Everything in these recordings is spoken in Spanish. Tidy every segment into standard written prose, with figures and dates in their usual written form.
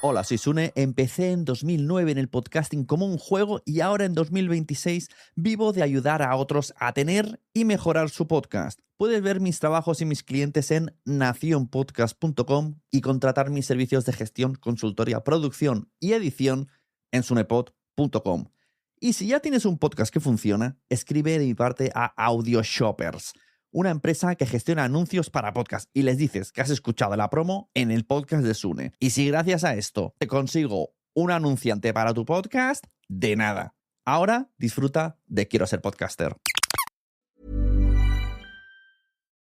Hola, soy Sune. Empecé en 2009 en el podcasting como un juego y ahora en 2026 vivo de ayudar a otros a tener y mejorar su podcast. Puedes ver mis trabajos y mis clientes en nacionpodcast.com y contratar mis servicios de gestión, consultoría, producción y edición en sunepod.com. Y si ya tienes un podcast que funciona, escribe de mi parte a AudioShoppers, una empresa que gestiona anuncios para podcast, y les dices que has escuchado la promo en el podcast de Sune. Y si gracias a esto te consigo un anunciante para tu podcast, de nada. Ahora disfruta de Quiero Ser Podcaster.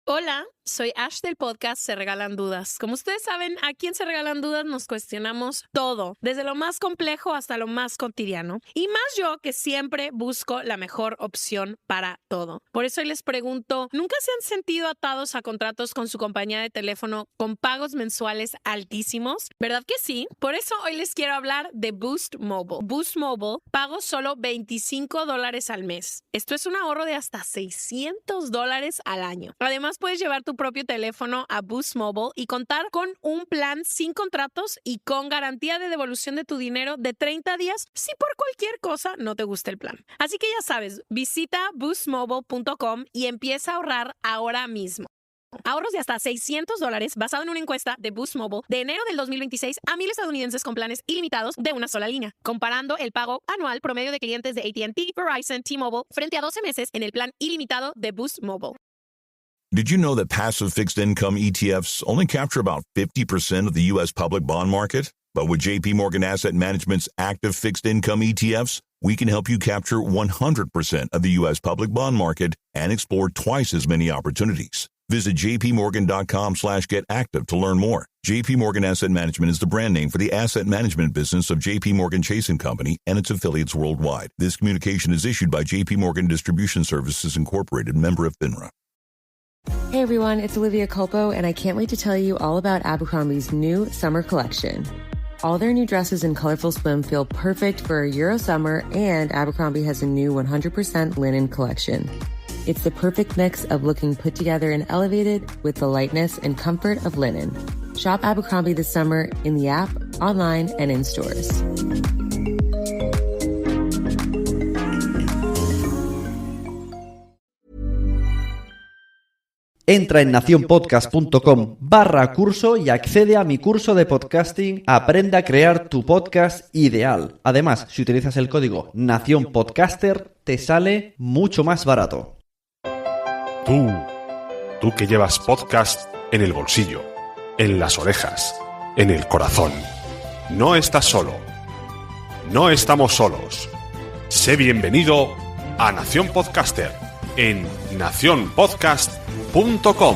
Hola, soy Ash del podcast Se Regalan Dudas. Como ustedes saben, aquí en Se Regalan Dudas nos cuestionamos todo, desde lo más complejo hasta lo más cotidiano. Y más yo, que siempre busco la mejor opción para todo. Por eso hoy les pregunto, ¿nunca se han sentido atados a contratos con su compañía de teléfono con pagos mensuales altísimos? ¿Verdad que sí? Por eso hoy les quiero hablar de Boost Mobile. Boost Mobile pago solo $25 al mes. Esto es un ahorro de hasta $600 al año. Además, puedes llevar tu propio teléfono a Boost Mobile y contar con un plan sin contratos y con garantía de devolución de tu dinero de 30 días si por cualquier cosa no te gusta el plan. Así que ya sabes, visita boostmobile.com y empieza a ahorrar ahora mismo. Ahorros de hasta $600 basado en una encuesta de Boost Mobile de enero del 2026 a 1,000 estadounidenses con planes ilimitados de una sola línea, comparando el pago anual promedio de clientes de AT&T, Verizon, T-Mobile frente a 12 meses en el plan ilimitado de Boost Mobile. Did you know that passive fixed income ETFs only capture about 50% of the U.S. public bond market? But with JP Morgan Asset Management's active fixed income ETFs, we can help you capture 100% of the U.S. public bond market and explore twice as many opportunities. Visit jpmorgan.com/getactive to learn more. JP Morgan Asset Management is the brand name for the asset management business of JP Morgan Chase & Company and its affiliates worldwide. This communication is issued by JP Morgan Distribution Services Incorporated, member of FINRA. Hey everyone, it's Olivia Culpo, and I can't wait to tell you all about Abercrombie's new summer collection. All their new dresses in colorful swim feel perfect for a Euro summer, and Abercrombie has a new 100% linen collection. It's the perfect mix of looking put together and elevated with the lightness and comfort of linen. Shop Abercrombie this summer in the app, online, and in stores. Entra en nacionpodcast.com/curso y accede a mi curso de podcasting Aprende a crear tu podcast ideal. Además, si utilizas el código NaciónPodcaster, te sale mucho más barato. Tú que llevas podcast en el bolsillo, en las orejas, en el corazón. No estás solo. No estamos solos. Sé bienvenido a Nación Podcaster en nacionpodcast.com.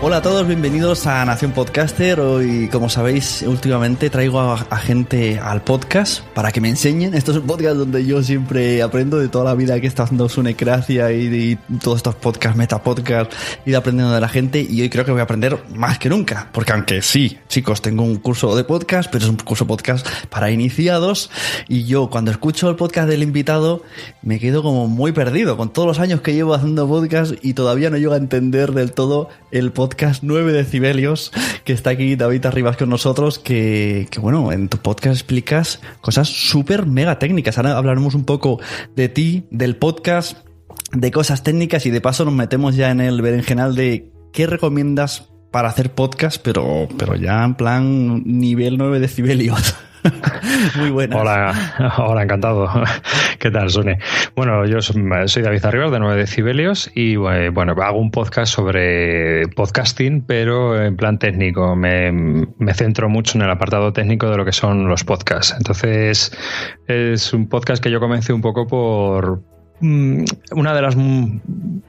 Hola a todos, bienvenidos a Nación Podcaster. Hoy, como sabéis, últimamente traigo a gente al podcast para que me enseñen. Esto es un podcast donde yo siempre aprendo de toda la vida que está haciendo Sunecracia y de todos estos podcasts, metapodcasts, y de aprendiendo de la gente. Y hoy creo que voy a aprender más que nunca, porque aunque sí, chicos, tengo un curso de podcast, pero es un curso podcast para iniciados, y yo cuando escucho el podcast del invitado me quedo como muy perdido con todos los años que llevo haciendo podcast y todavía no llego a entender del todo el podcast 9 decibelios, que está aquí David Arribas con nosotros, que bueno, en tu podcast explicas cosas súper mega técnicas. Ahora hablaremos un poco de ti, del podcast, de cosas técnicas, y de paso nos metemos ya en el berenjenal de qué recomiendas para hacer podcast, pero ya en plan nivel 9 decibelios. Muy buenas. Hola, encantado. ¿Qué tal, Sune? Bueno, yo soy David Arribas de 9 decibelios y bueno, hago un podcast sobre podcasting, pero en plan técnico. Me centro mucho en el apartado técnico de lo que son los podcasts. Entonces, es un podcast que yo comencé un poco por una de las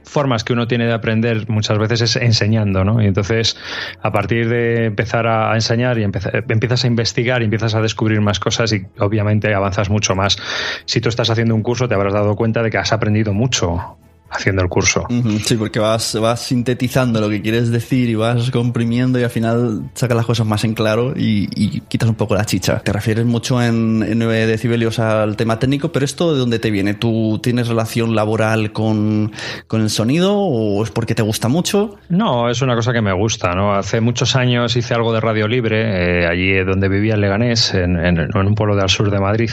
formas que uno tiene de aprender muchas veces es enseñando, ¿no? Y entonces, a partir de empezar a enseñar y empiezas a investigar y empiezas a descubrir más cosas y obviamente avanzas mucho más. Si tú estás haciendo un curso, te habrás dado cuenta de que has aprendido mucho haciendo el curso. Sí, porque vas sintetizando lo que quieres decir y vas comprimiendo y al final sacas las cosas más en claro y quitas un poco la chicha. Te refieres mucho en 9 decibelios al tema técnico, pero ¿esto de dónde te viene? ¿Tú tienes relación laboral con el sonido o es porque te gusta mucho? No, es una cosa que me gusta, ¿no? Hace muchos años hice algo de radio libre, allí donde vivía en Leganés, en un pueblo del sur de Madrid.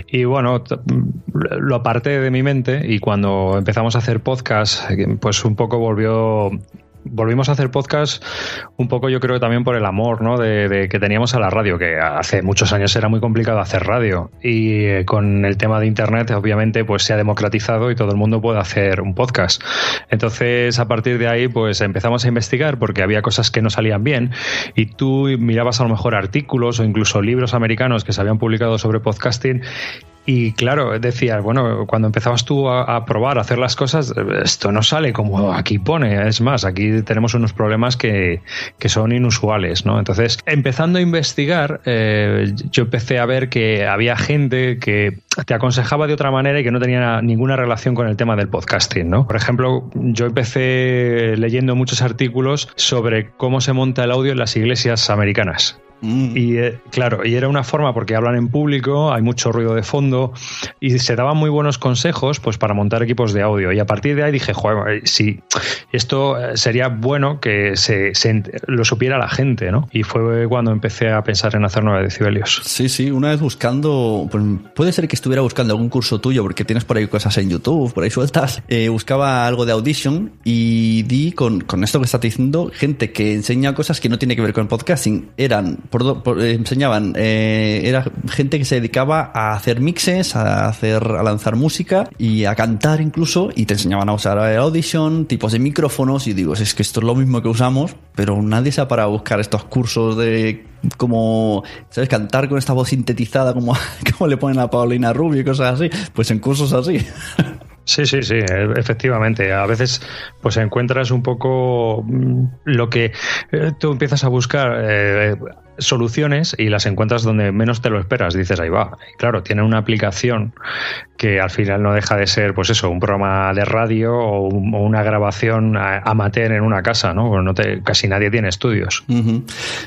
Y bueno, lo aparté de mi mente y cuando empezamos a hacer podcast, pues un poco volvimos a hacer podcast un poco, yo creo que también por el amor, ¿no? de que teníamos a la radio, que hace muchos años era muy complicado hacer radio y con el tema de internet obviamente pues se ha democratizado y todo el mundo puede hacer un podcast. Entonces a partir de ahí pues empezamos a investigar porque había cosas que no salían bien y tú mirabas a lo mejor artículos o incluso libros americanos que se habían publicado sobre podcasting. Y claro, decías, bueno, cuando empezabas tú a probar, a hacer las cosas, esto no sale como aquí pone. Es más, aquí tenemos unos problemas que son inusuales, ¿no? Entonces, empezando a investigar, yo empecé a ver que había gente que te aconsejaba de otra manera y que no tenía ninguna relación con el tema del podcasting, ¿no? Por ejemplo, yo empecé leyendo muchos artículos sobre cómo se monta el audio en las iglesias americanas. Y claro, y era una forma porque hablan en público, hay mucho ruido de fondo y se daban muy buenos consejos pues para montar equipos de audio y a partir de ahí dije, joder, sí, esto sería bueno que lo supiera la gente, ¿no? Y fue cuando empecé a pensar en hacer 9 decibelios. Sí, una vez buscando, pues puede ser que estuviera buscando algún curso tuyo porque tienes por ahí cosas en YouTube, por ahí sueltas, buscaba algo de Audition y di con esto que estás diciendo, gente que enseña cosas que no tiene que ver con el podcasting, enseñaban, era gente que se dedicaba a hacer mixes, a lanzar música y a cantar incluso, y te enseñaban a usar Audition, tipos de micrófonos, y digo, es que esto es lo mismo que usamos, pero nadie se ha parado a buscar estos cursos de cómo, ¿sabes?, cantar con esta voz sintetizada como le ponen a Paulina Rubio y cosas así, pues en cursos así. Sí, efectivamente. A veces pues encuentras un poco lo que tú empiezas a buscar soluciones y las encuentras donde menos te lo esperas. Dices, ahí va. Y claro, tiene una aplicación que al final no deja de ser, pues eso, un programa de radio o una grabación amateur en una casa, ¿no? Casi nadie tiene estudios.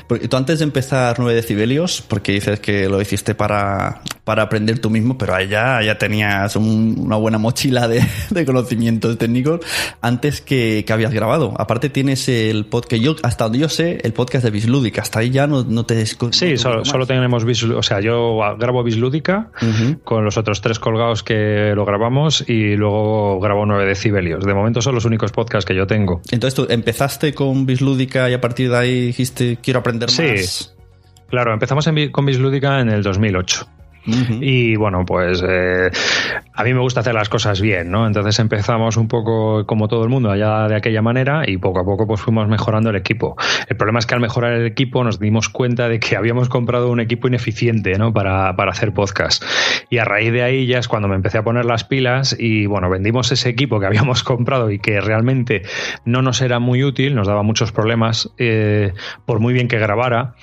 Porque tú antes de empezar 9 decibelios, porque dices que lo hiciste para aprender tú mismo, pero ahí ya tenías una buena mochila de conocimientos técnicos antes que habías grabado. Aparte tienes el podcast, hasta donde yo sé, el podcast de Bislúdica. Hasta ahí ya no te... Sí, solo tenemos Bislúdica. O sea, yo grabo Bislúdica con los otros 3 colgados que lo grabamos y luego grabo 9 decibelios. De momento son los únicos podcasts que yo tengo. Entonces tú empezaste con Bislúdica y a partir de ahí dijiste, quiero aprender más. Sí, claro, empezamos con Bislúdica en el 2008. Y bueno, pues a mí me gusta hacer las cosas bien, ¿no? Entonces empezamos un poco como todo el mundo allá de aquella manera y poco a poco pues fuimos mejorando el equipo. El problema es que al mejorar el equipo nos dimos cuenta de que habíamos comprado un equipo ineficiente, ¿no? Para hacer podcast. Y a raíz de ahí ya es cuando me empecé a poner las pilas y bueno, vendimos ese equipo que habíamos comprado y que realmente no nos era muy útil, nos daba muchos problemas por muy bien que grabara.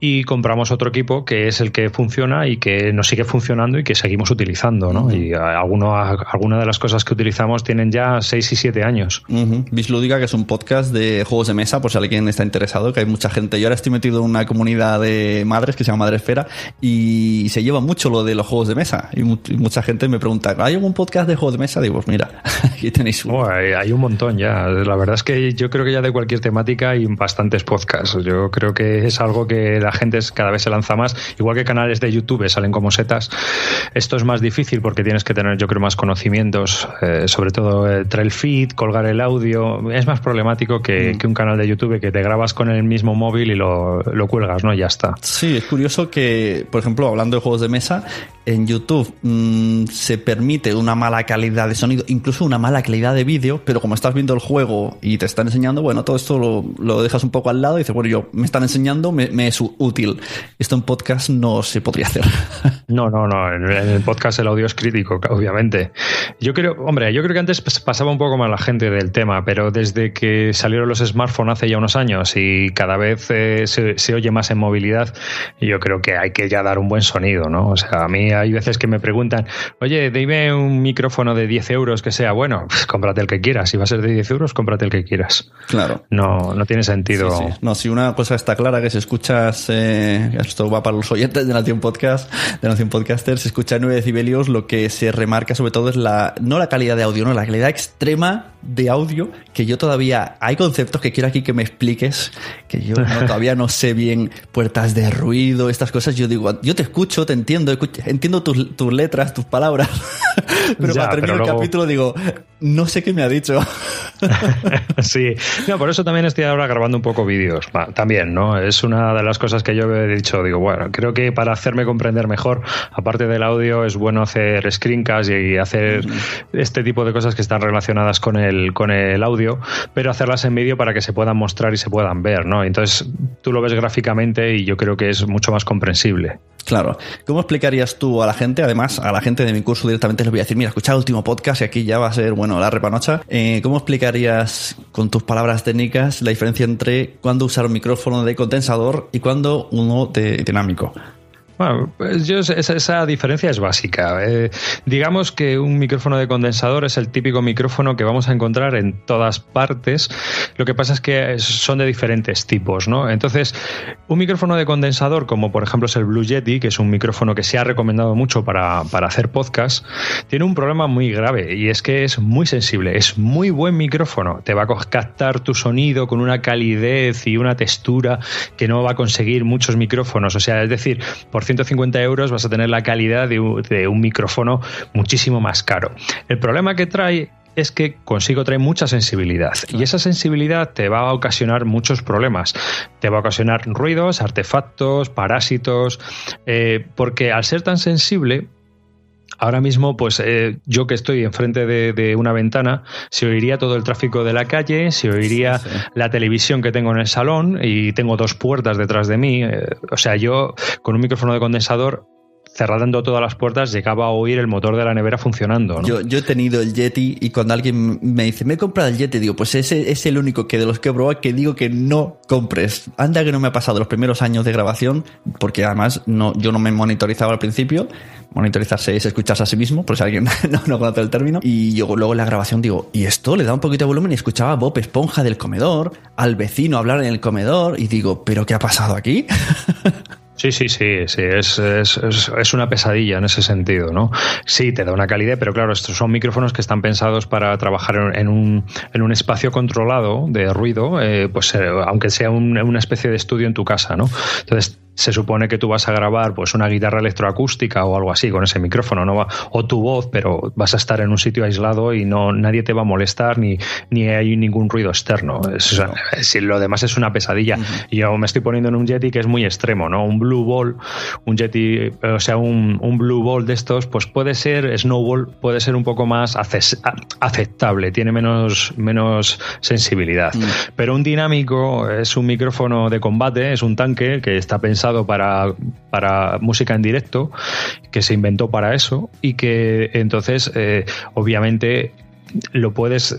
Y compramos otro equipo que es el que funciona y que nos sigue funcionando y que seguimos utilizando, ¿no? Y algunas de las cosas que utilizamos tienen ya 6 y 7 años. Bislúdica, que es un podcast de juegos de mesa, por si alguien está interesado, que hay mucha gente. Yo ahora estoy metido en una comunidad de madres que se llama Madresfera y se lleva mucho lo de los juegos de mesa. Y mucha gente me pregunta, ¿hay algún podcast de juegos de mesa? Digo, pues mira, aquí tenéis uno. Hay un montón ya. La verdad es que yo creo que ya de cualquier temática hay bastantes podcasts. Yo creo que es algo que la gente cada vez se lanza más, igual que canales de YouTube salen como setas. Esto es más difícil porque tienes que tener, yo creo, más conocimientos, sobre todo trail feed, colgar el audio. Es más problemático que un canal de YouTube que te grabas con el mismo móvil y lo cuelgas, ¿no? Y ya está. Sí, es curioso que, por ejemplo, hablando de juegos de mesa, en YouTube se permite una mala calidad de sonido, incluso una mala calidad de vídeo, pero como estás viendo el juego y te están enseñando, bueno, todo esto lo dejas un poco al lado y dices, bueno, me están enseñando, me útil. Esto en podcast no se podría hacer. No. En el podcast el audio es crítico, obviamente. Yo creo que antes pasaba un poco más la gente del tema, pero desde que salieron los smartphones hace ya unos años y cada vez se oye más en movilidad, yo creo que hay que ya dar un buen sonido, ¿no? O sea, a mí hay veces que me preguntan, oye, dime un micrófono de 10 euros que sea bueno, pues cómprate el que quieras. Si va a ser de 10 euros, cómprate el que quieras. Claro. No tiene sentido. Sí. No, si una cosa está clara, que si escuchas, esto va para los oyentes de Nación Podcast, de Nación Podcaster, si escuchas 9 decibelios, lo que se remarca sobre todo es no la calidad de audio, no, la calidad extrema de audio, que yo todavía, hay conceptos que quiero aquí que me expliques, que yo todavía no sé bien, puertas de ruido, estas cosas. Yo digo, yo te escucho, te entiendo tus letras, tus palabras, pero cuando termino el capítulo digo, no sé qué me ha dicho. Sí, no, por eso también estoy ahora grabando un poco vídeos, también, ¿no? Es una de las cosas que yo he dicho, digo, bueno, creo que para hacerme comprender mejor, aparte del audio, es bueno hacer screencasts y hacer este tipo de cosas que están relacionadas con el audio, pero hacerlas en vídeo para que se puedan mostrar y se puedan ver, ¿no? Entonces tú lo ves gráficamente y yo creo que es mucho más comprensible. Claro. ¿Cómo explicarías tú a la gente, además a la gente de mi curso directamente les voy a decir, mira, escucha el último podcast y aquí ya va a ser, bueno, la repanocha? ¿Cómo explicarías con tus palabras técnicas la diferencia entre cuándo usar un micrófono de condensador y cuándo uno de dinámico? Bueno, pues esa diferencia es básica. Digamos que un micrófono de condensador es el típico micrófono que vamos a encontrar en todas partes. Lo que pasa es que son de diferentes tipos, ¿no? Entonces, un micrófono de condensador, como por ejemplo es el Blue Yeti, que es un micrófono que se ha recomendado mucho para hacer podcast, tiene un problema muy grave y es que es muy sensible. Es muy buen micrófono. Te va a captar tu sonido con una calidez y una textura que no va a conseguir muchos micrófonos. O sea, es decir, por 150 euros vas a tener la calidad de un micrófono muchísimo más caro. El problema que trae es que consigo trae mucha sensibilidad y esa sensibilidad te va a ocasionar muchos problemas. Te va a ocasionar ruidos, artefactos, parásitos, porque al ser tan sensible, ahora mismo, pues yo que estoy enfrente de una ventana, se oiría todo el tráfico de la calle, se oiría la televisión que tengo en el salón y tengo 2 puertas detrás de mí. O sea, yo con un micrófono de condensador, cerrando todas las puertas, llegaba a oír el motor de la nevera funcionando, ¿no? Yo he tenido el Yeti y cuando alguien me dice, me he comprado el Yeti, digo, pues ese es el único que de los que he probado que digo que no compres. Anda que no me ha pasado los primeros años de grabación, porque además yo no me monitorizaba al principio. Monitorizarse es escucharse a sí mismo, por si alguien no conoce el término. Y yo luego en la grabación digo, y esto le da un poquito de volumen y escuchaba a Bob Esponja del comedor, al vecino hablar en el comedor y digo, ¿pero qué ha pasado aquí? Sí, es una pesadilla en ese sentido, ¿no? Sí, te da una calidad, pero claro, estos son micrófonos que están pensados para trabajar en un espacio controlado de ruido, pues aunque sea una especie de estudio en tu casa, ¿no? Entonces, se supone que tú vas a grabar pues una guitarra electroacústica o algo así con ese micrófono, ¿no? O tu voz, pero vas a estar en un sitio aislado y nadie te va a molestar ni hay ningún ruido externo. Lo demás es una pesadilla. Y yo me estoy poniendo en un Yeti que es muy extremo, ¿no? Un Blue Ball, un Yeti, o sea, un Blue Ball de estos, pues puede ser Snowball, puede ser un poco más aceptable, tiene menos sensibilidad. Pero un dinámico es un micrófono de combate, es un tanque que está pensado para música en directo, que se inventó para eso y que entonces obviamente lo puedes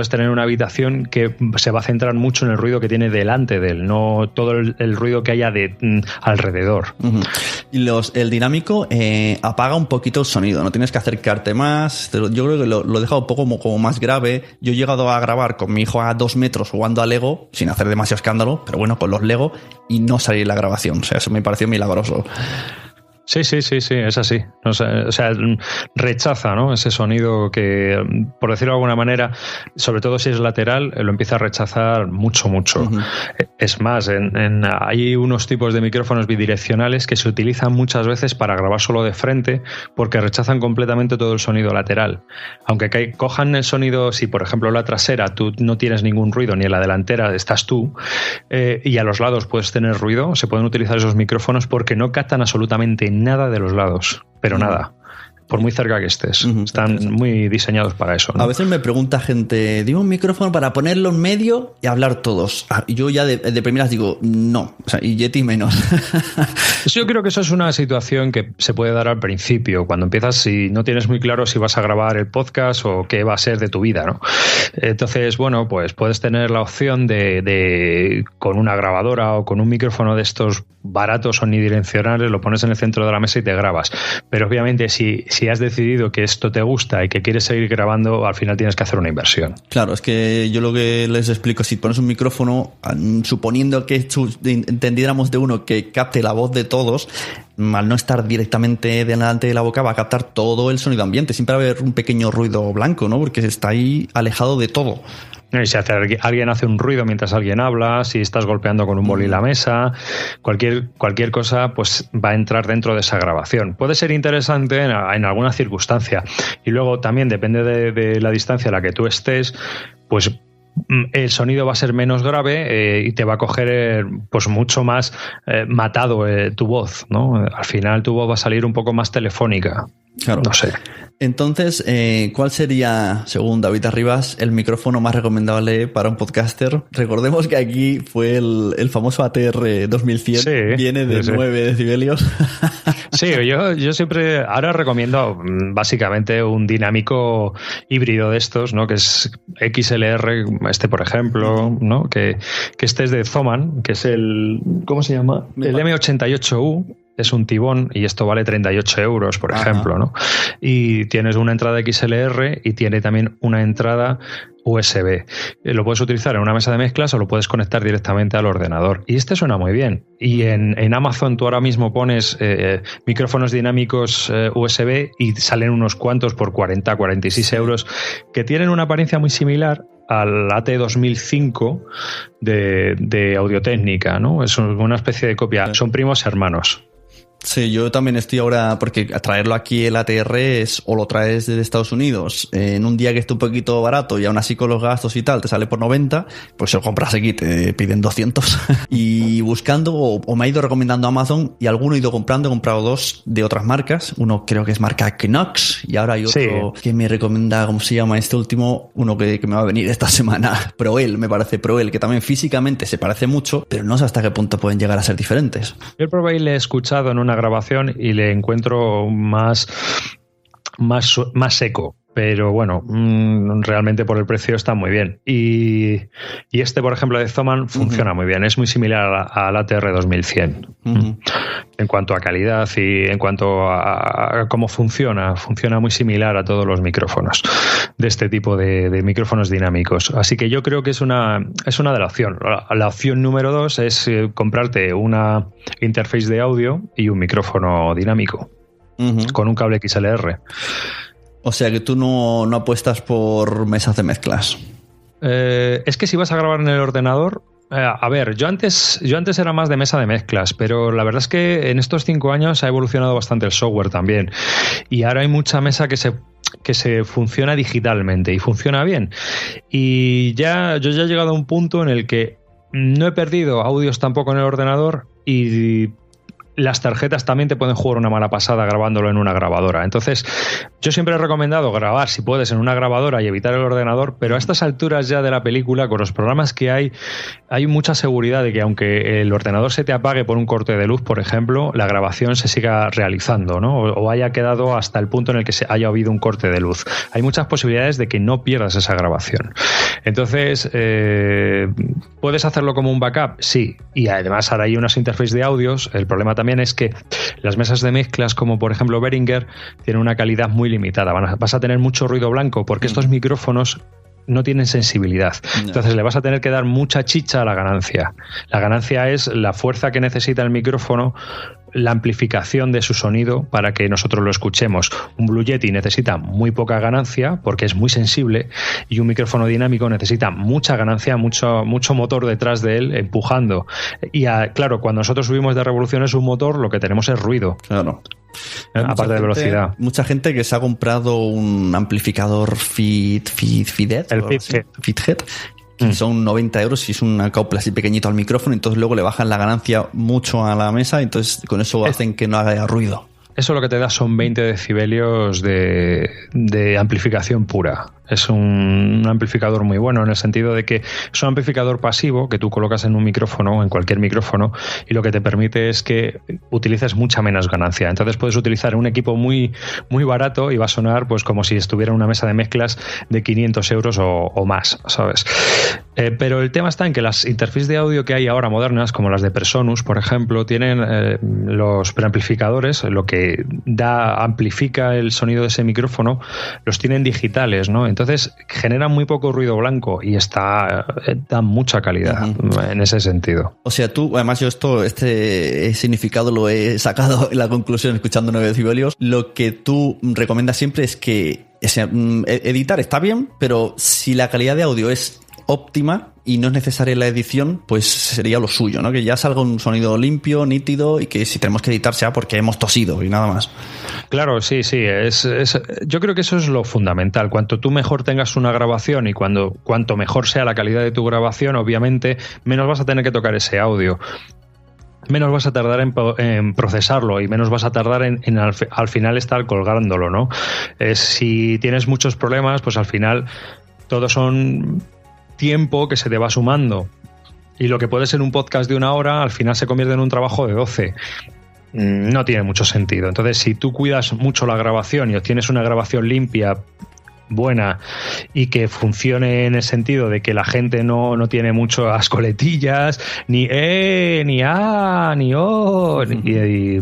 tener en una habitación que se va a centrar mucho en el ruido que tiene delante de él, no todo el ruido que haya alrededor. Y el dinámico apaga un poquito el sonido, no tienes que acercarte más. Yo creo que lo he dejado un poco como más grave. Yo he llegado a grabar con mi hijo a 2 metros jugando a Lego, sin hacer demasiado escándalo, pero bueno, con los Lego, y no salir la grabación. O sea, eso me pareció milagroso. Sí, es así. O sea, rechaza, ¿no? Ese sonido que, por decirlo de alguna manera, sobre todo si es lateral, lo empieza a rechazar mucho. Es más, hay unos tipos de micrófonos bidireccionales que se utilizan muchas veces para grabar solo de frente porque rechazan completamente todo el sonido lateral. Aunque cojan el sonido, si por ejemplo la trasera tú no tienes ningún ruido, ni en la delantera estás tú, y a los lados puedes tener ruido, se pueden utilizar esos micrófonos porque no captan absolutamente nada de los lados, pero nada. por muy cerca que estés. Están muy diseñados para eso, ¿no? A veces me pregunta gente, digo un micrófono para ponerlo en medio y hablar todos. Y yo ya de primeras digo, no, o sea, y Yeti menos. Yo creo que eso es una situación que se puede dar al principio, cuando empiezas, si no tienes muy claro si vas a grabar el podcast o qué va a ser de tu vida, ¿no? Entonces, bueno, pues puedes tener la opción de con una grabadora o con un micrófono de estos baratos omnidireccionales, lo pones en el centro de la mesa y te grabas. Pero obviamente si has decidido que esto te gusta y que quieres seguir grabando, al final tienes que hacer una inversión. Claro, es que yo lo que les explico, si pones un micrófono, suponiendo que entendiéramos de uno que capte la voz de todos, al no estar directamente delante de la boca va a captar todo el sonido ambiente. Siempre va a haber un pequeño ruido blanco, ¿no? Porque está ahí alejado de todo. Y si alguien hace un ruido mientras alguien habla, si estás golpeando con un boli la mesa, cualquier cosa pues va a entrar dentro de esa grabación. Puede ser interesante en alguna circunstancia. Y luego también depende de la distancia a la que tú estés, pues el sonido va a ser menos grave y te va a coger pues mucho más matado tu voz, ¿no? Al final tu voz va a salir un poco más telefónica. Claro. No sé. Entonces, ¿cuál sería, según David Arribas, el micrófono más recomendable para un podcaster? Recordemos que aquí fue el famoso ATR 2100, sí, viene de 9 decibelios. Sí, yo siempre ahora recomiendo básicamente un dinámico híbrido de estos, ¿no? Que es XLR, por ejemplo, ¿no? Que este es de Thomann, que es el, ¿cómo se llama? El M88U. Es un tibón y esto vale 38 euros, por ejemplo, ¿no? Y tienes una entrada XLR y tiene también una entrada USB. Lo puedes utilizar en una mesa de mezclas o lo puedes conectar directamente al ordenador. Y este suena muy bien. Y en Amazon tú ahora mismo pones micrófonos dinámicos USB y salen unos cuantos por 40, 46 euros que tienen una apariencia muy similar al AT2005 de Audio-Técnica, ¿no? Es una especie de copia. Son primos hermanos. Sí, yo también estoy ahora, porque traerlo aquí el ATR es o lo traes desde Estados Unidos en un día que esté un poquito barato y aún así con los gastos y tal te sale por 90, pues si lo compras aquí te piden 200. Y buscando, o me ha ido recomendando Amazon y alguno he ido comprando, he comprado dos de otras marcas. Uno creo que es marca Knox y ahora hay otro que me recomienda, ¿cómo se llama este último? Uno que me va a venir esta semana. Proel, me parece Proel, que también físicamente se parece mucho, pero no sé hasta qué punto pueden llegar a ser diferentes. Yo el Proel le he escuchado en una grabación y le encuentro más seco, pero bueno, realmente por el precio está muy bien. Y este, por ejemplo, de Thomann funciona muy bien, es muy similar al ATR 2100 en cuanto a calidad y en cuanto a cómo funciona muy similar a todos los micrófonos de este tipo de micrófonos dinámicos. Así que yo creo que es una de las opciones. La opción número 2 es comprarte una interface de audio y un micrófono dinámico con un cable XLR. O sea que tú no apuestas por mesas de mezclas. Es que si vas a grabar en el ordenador, a ver, yo antes era más de mesa de mezclas, pero la verdad es que en estos 5 años ha evolucionado bastante el software también. Y ahora hay mucha mesa que se funciona digitalmente y funciona bien. Y yo ya he llegado a un punto en el que no he perdido audios tampoco en el ordenador y las tarjetas también te pueden jugar una mala pasada grabándolo en una grabadora. Entonces, yo siempre he recomendado grabar, si puedes, en una grabadora y evitar el ordenador, pero a estas alturas ya de la película, con los programas que hay mucha seguridad de que aunque el ordenador se te apague por un corte de luz, por ejemplo, la grabación se siga realizando, ¿no? O haya quedado hasta el punto en el que haya habido un corte de luz. Hay muchas posibilidades de que no pierdas esa grabación. Entonces, ¿puedes hacerlo como un backup? Sí. Y además ahora hay unas interfaces de audios. El problema también es que las mesas de mezclas, como por ejemplo Behringer, tienen una calidad muy limitada. Vas a tener mucho ruido blanco porque estos micrófonos no tienen sensibilidad. Entonces le vas a tener que dar mucha chicha a la ganancia. La ganancia es la fuerza que necesita el micrófono, la amplificación de su sonido para que nosotros lo escuchemos. Un Blue Yeti necesita muy poca ganancia porque es muy sensible y un micrófono dinámico necesita mucha ganancia, mucho motor detrás de él empujando. Y claro, cuando nosotros subimos de revoluciones un motor, lo que tenemos es ruido. Claro. Aparte de velocidad. Mucha gente que se ha comprado un amplificador Fithead, que son 90 euros y es un acople así pequeñito al micrófono, entonces luego le bajan la ganancia mucho a la mesa, entonces con eso hacen que no haga ruido. eso lo que te da son 20 decibelios de amplificación pura. Es un amplificador muy bueno en el sentido de que es un amplificador pasivo que tú colocas en un micrófono, en cualquier micrófono, y lo que te permite es que utilices mucha menos ganancia. Entonces puedes utilizar un equipo muy, muy barato y va a sonar pues como si estuviera en una mesa de mezclas de 500 euros o más, ¿sabes? Pero el tema está en que las interfaces de audio que hay ahora modernas, como las de Presonus, por ejemplo, tienen los preamplificadores, lo que amplifica el sonido de ese micrófono, los tienen digitales, ¿no? Entonces generan muy poco ruido blanco y da mucha calidad en ese sentido. O sea, tú, además yo este significado lo he sacado en la conclusión escuchando 9 decibelios. Lo que tú recomiendas siempre es que editar está bien, pero si la calidad de audio es óptima y no es necesaria la edición, pues sería lo suyo, ¿no? Que ya salga un sonido limpio, nítido, y que si tenemos que editar sea porque hemos tosido y nada más. Claro, sí. Yo creo que eso es lo fundamental. Cuanto tú mejor tengas una grabación y cuanto mejor sea la calidad de tu grabación, obviamente menos vas a tener que tocar ese audio. Menos vas a tardar en procesarlo y menos vas a tardar en al final estar colgándolo, ¿no? Si tienes muchos problemas, pues al final todos son tiempo que se te va sumando, y lo que puede ser un podcast de 1 hora al final se convierte en un trabajo de 12. No tiene mucho sentido. Entonces, si tú cuidas mucho la grabación y obtienes una grabación limpia, buena, y que funcione en el sentido de que la gente no tiene muchas coletillas, ni ni a, ni o, ni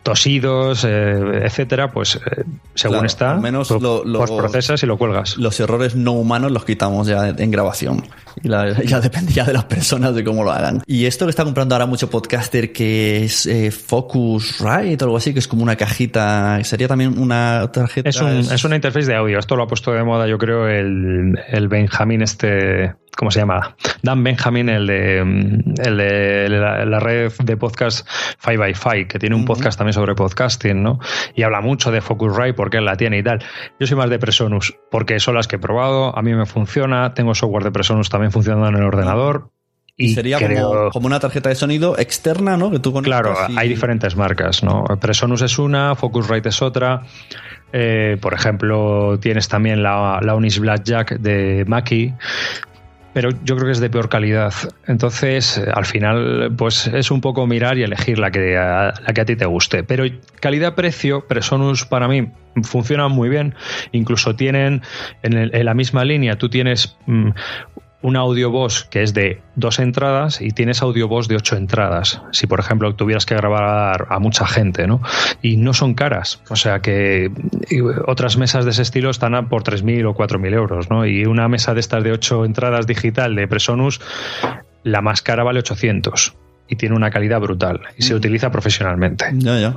tosidos, etcétera, pues según claro, está, al menos pues procesas y lo cuelgas. Los errores no humanos los quitamos ya en grabación. Y ya depende ya de las personas de cómo lo hagan. Y esto que está comprando ahora mucho podcaster, que es Focusrite o algo así, que es como una cajita, sería también una tarjeta. Es una interface de audio. Esto lo ha puesto de moda, yo creo, el Benjamín ¿cómo se llama? Dan Benjamin, el de la red de podcast 5by5, que tiene un podcast también sobre podcasting, ¿no? Y habla mucho de Focusrite porque él la tiene y tal. Yo soy más de Presonus porque son las que he probado, a mí me funciona, tengo software de Presonus también funcionando en el ordenador. Y sería como una tarjeta de sonido externa, ¿no? Que tú conectas. Claro, hay diferentes marcas, ¿no? Presonus es una, Focusrite es otra. Por ejemplo, tienes también la Onis Blackjack de Mackie, pero yo creo que es de peor calidad. Entonces, al final, pues es un poco mirar y elegir la que a ti te guste. Pero calidad-precio, Presonus para mí funciona muy bien. Incluso tienen, en la misma línea, tú tienes un audio voz que es de 2 entradas y tienes audio voz de 8 entradas. Si, por ejemplo, tuvieras que grabar a mucha gente, ¿no? Y no son caras. O sea que otras mesas de ese estilo están por 3.000 o 4.000 euros, ¿no? Y una mesa de estas de 8 entradas digital de Presonus, la más cara vale 800. Y tiene una calidad brutal. Y se utiliza profesionalmente. Ya.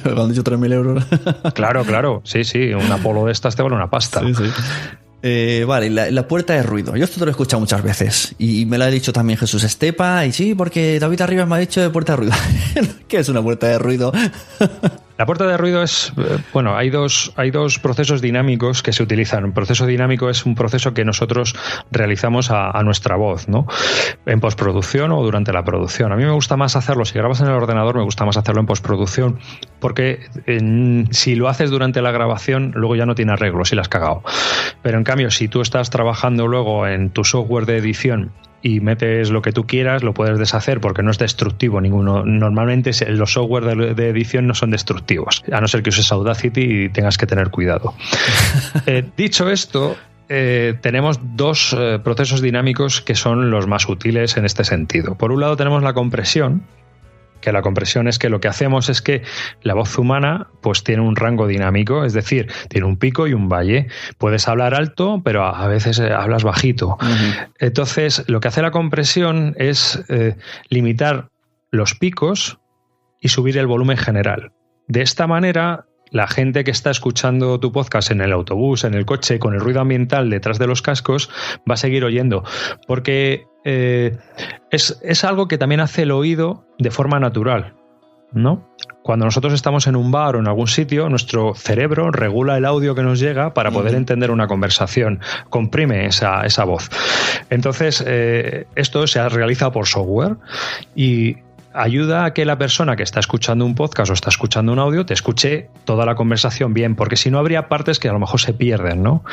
Cuando han dicho 3.000 euros. Claro. Sí. Un Apollo de estas te vale una pasta. Sí. Vale, la puerta de ruido. Yo esto te lo he escuchado muchas veces y me lo ha dicho también Jesús Estepa, y sí, porque David Arribas me ha dicho de puerta de ruido. ¿Qué es una puerta de ruido? La puerta de ruido es, bueno, hay dos procesos dinámicos que se utilizan. Un proceso dinámico es un proceso que nosotros realizamos a nuestra voz, ¿no? En postproducción o durante la producción. A mí me gusta más hacerlo, si grabas en el ordenador, me gusta más hacerlo en postproducción, porque si lo haces durante la grabación, luego ya no tiene arreglo si la has cagado. Pero en cambio, si tú estás trabajando luego en tu software de edición y metes lo que tú quieras, lo puedes deshacer porque no es destructivo ninguno. Normalmente los software de edición no son destructivos, a no ser que uses Audacity y tengas que tener cuidado. Dicho esto, tenemos dos procesos dinámicos que son los más útiles en este sentido. Por un lado tenemos la compresión, que la compresión es que lo que hacemos es que la voz humana pues tiene un rango dinámico, es decir, tiene un pico y un valle. Puedes hablar alto, pero a veces hablas bajito. Entonces, lo que hace la compresión es limitar los picos y subir el volumen general. De esta manera, la gente que está escuchando tu podcast en el autobús, en el coche, con el ruido ambiental detrás de los cascos, va a seguir oyendo, porque es algo que también hace el oído de forma natural, ¿no? Cuando nosotros estamos en un bar o en algún sitio, nuestro cerebro regula el audio que nos llega para poder entender una conversación, comprime esa voz. Entonces, esto se realiza por software y ayuda a que la persona que está escuchando un podcast o está escuchando un audio te escuche toda la conversación bien, porque si no habría partes que a lo mejor se pierden, ¿no?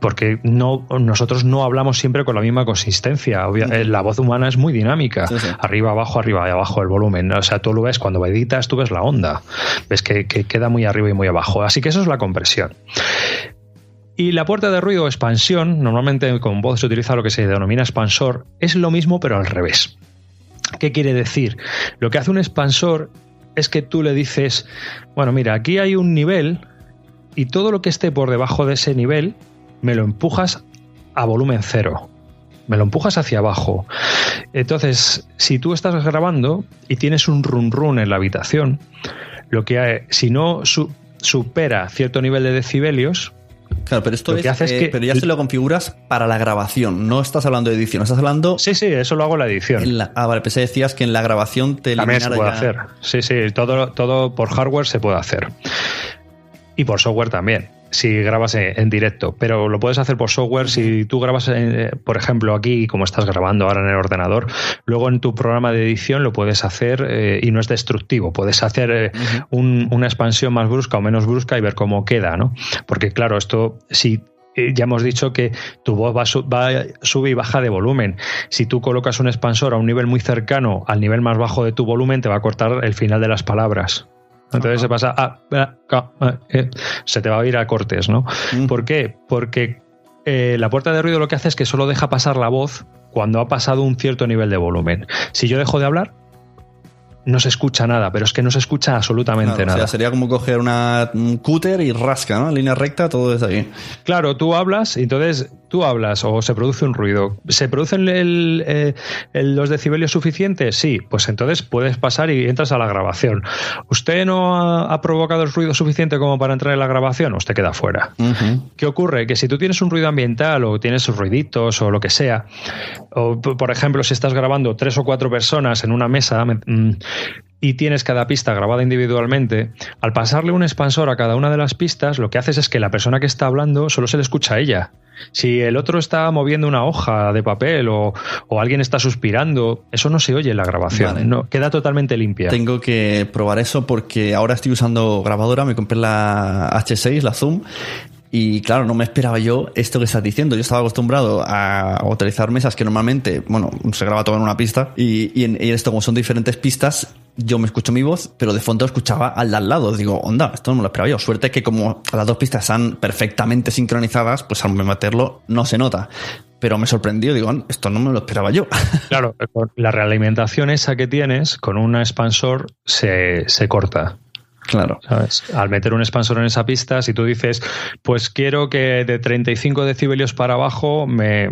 Porque nosotros no hablamos siempre con la misma consistencia. La voz humana es muy dinámica, sí. Arriba, abajo y abajo el volumen. O sea, tú lo ves cuando editas, tú ves la onda, ves que queda muy arriba y muy abajo. Así que eso es la compresión. Y la puerta de ruido o expansión, normalmente con voz se utiliza lo que se denomina expansor, es lo mismo pero al revés. ¿Qué quiere decir? Lo que hace un expansor es que tú le dices, bueno, mira, aquí hay un nivel y todo lo que esté por debajo de ese nivel me lo empujas a volumen cero, me lo empujas hacia abajo. Entonces, si tú estás grabando y tienes un run run en la habitación, lo que hay, si no supera cierto nivel de decibelios. Claro, pero esto pero ya se lo configuras para la grabación, no estás hablando de edición, estás hablando... Sí, eso lo hago en la edición. Vale, pensé que decías que en la grabación te también se puede hacer. Sí, todo por hardware se puede hacer. Y por software también, si grabas en directo. Pero lo puedes hacer por software si tú grabas, por ejemplo, aquí, como estás grabando ahora en el ordenador, luego en tu programa de edición lo puedes hacer y no es destructivo. Puedes hacer una expansión más brusca o menos brusca y ver cómo queda, ¿no? Porque claro, esto si... Ya hemos dicho que tu voz va sube y baja de volumen. Si tú colocas un expansor a un nivel muy cercano al nivel más bajo de tu volumen, te va a cortar el final de las palabras. Entonces se pasa se te va a ir a cortes, ¿no? ¿Por qué? Porque la puerta de ruido lo que hace es que solo deja pasar la voz cuando ha pasado un cierto nivel de volumen. Si yo dejo de hablar, no se escucha nada, pero es que no se escucha absolutamente nada. O sea, sería como coger un cúter y rasca, ¿no? En línea recta, todo es ahí. Claro, tú hablas, entonces tú hablas o se produce un ruido. ¿Se producen los decibelios suficientes? Sí, pues entonces puedes pasar y entras a la grabación. ¿Usted no ha provocado el ruido suficiente como para entrar en la grabación? Usted queda fuera. ¿Qué ocurre? Que si tú tienes un ruido ambiental o tienes ruiditos o lo que sea, o por ejemplo si estás grabando 3 o 4 personas en una mesa y tienes cada pista grabada individualmente, al pasarle un expansor a cada una de las pistas, lo que haces es que la persona que está hablando solo se le escucha a ella. Si el otro está moviendo una hoja de papel o alguien está suspirando, eso no se oye en la grabación. Vale. No, queda totalmente limpia. Tengo que probar eso porque ahora estoy usando grabadora, me compré la H6, la Zoom. Y claro, no me esperaba yo esto que estás diciendo. Yo estaba acostumbrado a utilizar mesas que normalmente, bueno, se graba todo en una pista y en esto, como son diferentes pistas, yo me escucho mi voz, pero de fondo escuchaba al de al lado. Digo, onda, esto no me lo esperaba yo. Suerte que como las dos pistas están perfectamente sincronizadas, pues al meterlo no se nota. Pero me sorprendió, digo, esto no me lo esperaba yo. Claro, la realimentación esa que tienes con un expansor se corta. Claro. ¿Sabes? Al meter un expansor en esa pista, si tú dices, pues quiero que de 35 decibelios para abajo me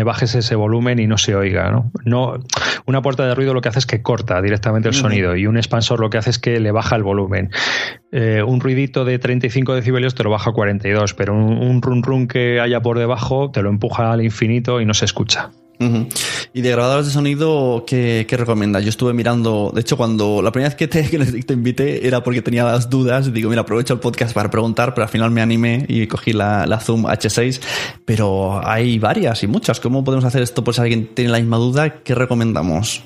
bajes ese volumen y no se oiga, ¿no? Una puerta de ruido lo que hace es que corta directamente el sonido y un expansor lo que hace es que le baja el volumen. Un ruidito de 35 decibelios te lo baja a 42, pero un run run que haya por debajo te lo empuja al infinito y no se escucha. Y de grabadores de sonido, ¿qué recomiendas? Yo estuve mirando, de hecho, cuando la primera vez que te invité era porque tenía las dudas. Digo, mira, aprovecho el podcast para preguntar, pero al final me animé y cogí la Zoom H6. Pero hay varias y muchas. ¿Cómo podemos hacer esto por si alguien tiene la misma duda? ¿Qué recomendamos?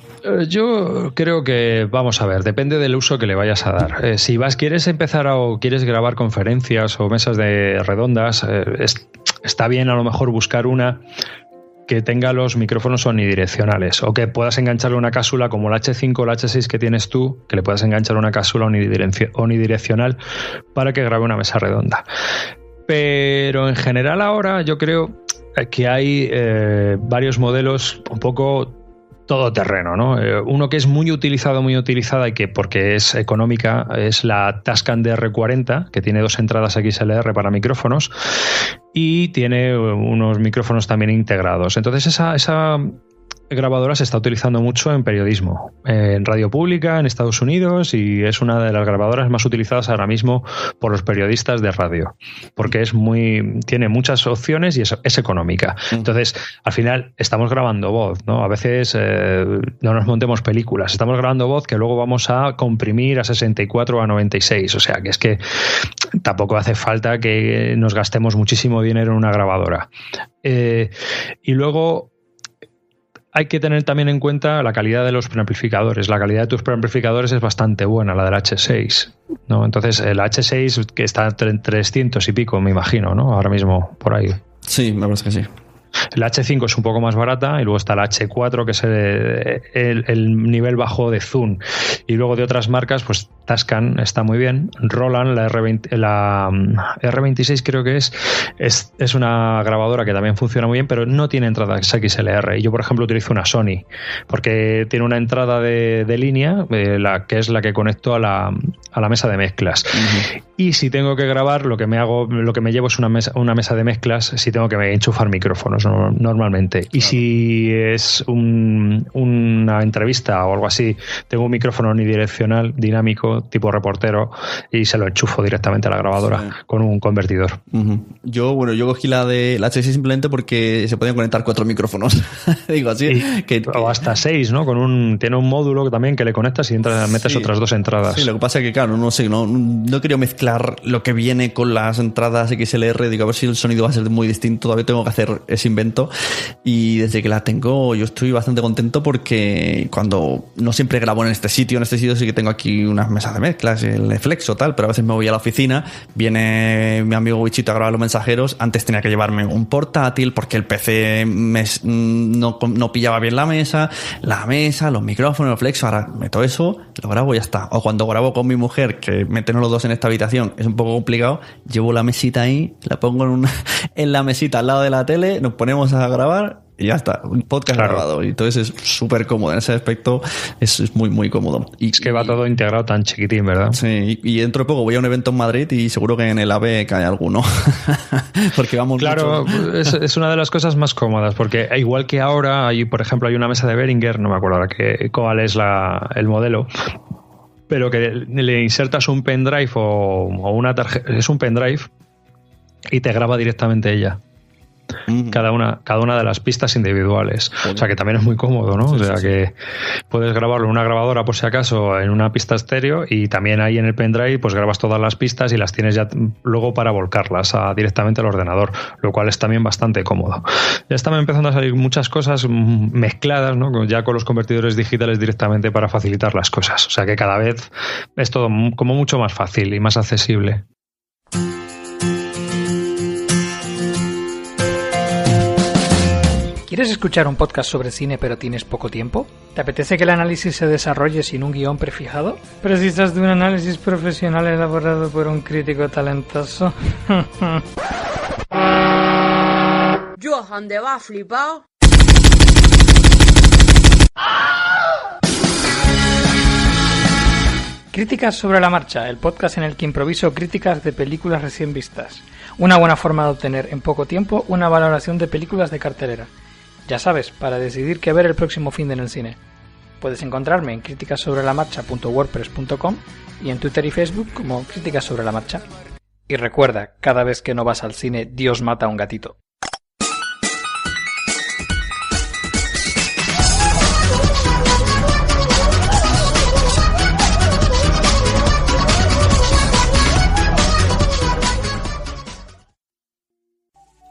Yo creo que, vamos a ver, depende del uso que le vayas a dar. Si quieres empezar o quieres grabar conferencias o mesas redondas, está bien a lo mejor buscar una que tenga los micrófonos omnidireccionales o que puedas engancharle una cápsula como la H5 o la H6 que tienes tú, que le puedas enganchar una cápsula omnidireccional para que grabe una mesa redonda. Pero en general ahora yo creo que hay varios modelos un poco todoterreno, ¿no? Uno que es muy utilizada y que porque es económica es la Tascam DR40, que tiene 2 entradas XLR para micrófonos y tiene unos micrófonos también integrados. Entonces esa grabadora se está utilizando mucho en periodismo, en radio pública en Estados Unidos, y es una de las grabadoras más utilizadas ahora mismo por los periodistas de radio, porque tiene muchas opciones y es económica. Entonces, al final estamos grabando voz, ¿no? A veces no nos montemos películas, estamos grabando voz que luego vamos a comprimir a 64 o a 96, o sea que es que tampoco hace falta que nos gastemos muchísimo dinero en una grabadora. Y luego hay que tener también en cuenta la calidad de los preamplificadores. La calidad de tus preamplificadores es bastante buena, la del H6, ¿no? Entonces el H6, que está en 300 y pico, me imagino, ¿no? Ahora mismo por ahí. Sí, me parece que sí. El H5 es un poco más barata y luego está el H4, que es el nivel bajo de Zoom. Y luego de otras marcas, pues Tascam está muy bien. Roland, la R26 creo que es una grabadora que también funciona muy bien, pero no tiene entrada XLR. Y yo, por ejemplo, utilizo una Sony porque tiene una entrada de línea, que es la que conecto a la mesa de mezclas. Uh-huh. Y si tengo que grabar, lo que me llevo es una mesa de mezclas si tengo que enchufar micrófonos normalmente. Claro. Y si es una entrevista o algo así, tengo un micrófono unidireccional dinámico tipo reportero y se lo enchufo directamente a la grabadora con un convertidor. Uh-huh. Yo cogí la H6 simplemente porque se podían conectar 4 micrófonos. Digo así. O hasta 6, ¿no? Tiene un módulo también que le conectas y metes otras 2 entradas. Sí, lo que pasa es que, claro, no sé, no quería mezclar lo que viene con las entradas XLR. Digo, a ver si el sonido va a ser muy distinto. Todavía tengo que hacer ese invento. Y desde que la tengo, yo estoy bastante contento porque cuando no siempre grabo en este sitio sí que tengo aquí unas mesas de mezclas, el Flexo tal, pero a veces me voy a la oficina, viene mi amigo Wichito a grabar los mensajeros. Antes tenía que llevarme un portátil porque el PC no pillaba bien la mesa, los micrófonos, el Flexo. Ahora meto eso, lo grabo y ya está. O cuando grabo con mi mujer, que meternos los dos en esta habitación es un poco complicado, llevo la mesita ahí, la pongo en la mesita al lado de la tele, nos ponemos a grabar y ya está, un podcast grabado. Y entonces es súper cómodo. En ese aspecto es muy, muy cómodo. Es que va todo integrado tan chiquitín, ¿verdad? Sí, y dentro de poco voy a un evento en Madrid y seguro que en el AVE cae alguno. Porque vamos claro, mucho. Es una de las cosas más cómodas, porque igual que ahora, por ejemplo, hay una mesa de Behringer, no me acuerdo ahora cuál es el modelo, pero que le insertas un pendrive o una tarjeta, es un pendrive y te graba directamente ella. Cada una de las pistas individuales. O sea que también es muy cómodo, ¿no? Sí, que puedes grabarlo en una grabadora por si acaso en una pista estéreo y también ahí en el pendrive pues grabas todas las pistas y las tienes ya luego para volcarlas directamente al ordenador, lo cual es también bastante cómodo. Ya están empezando a salir muchas cosas mezcladas, ¿no? Ya con los convertidores digitales directamente para facilitar las cosas. O sea que cada vez es todo como mucho más fácil y más accesible. ¿Quieres escuchar un podcast sobre cine pero tienes poco tiempo? ¿Te apetece que el análisis se desarrolle sin un guión prefijado? ¿Precisas de un análisis profesional elaborado por un crítico talentoso? Johan, ¿te va flipado? Críticas sobre la marcha, el podcast en el que improviso críticas de películas recién vistas. Una buena forma de obtener en poco tiempo una valoración de películas de cartelera. Ya sabes, para decidir qué ver el próximo fin de en el cine. Puedes encontrarme en criticasobrelamarcha.wordpress.com y en Twitter y Facebook como Críticas sobre la Marcha. Y recuerda, cada vez que no vas al cine, Dios mata a un gatito.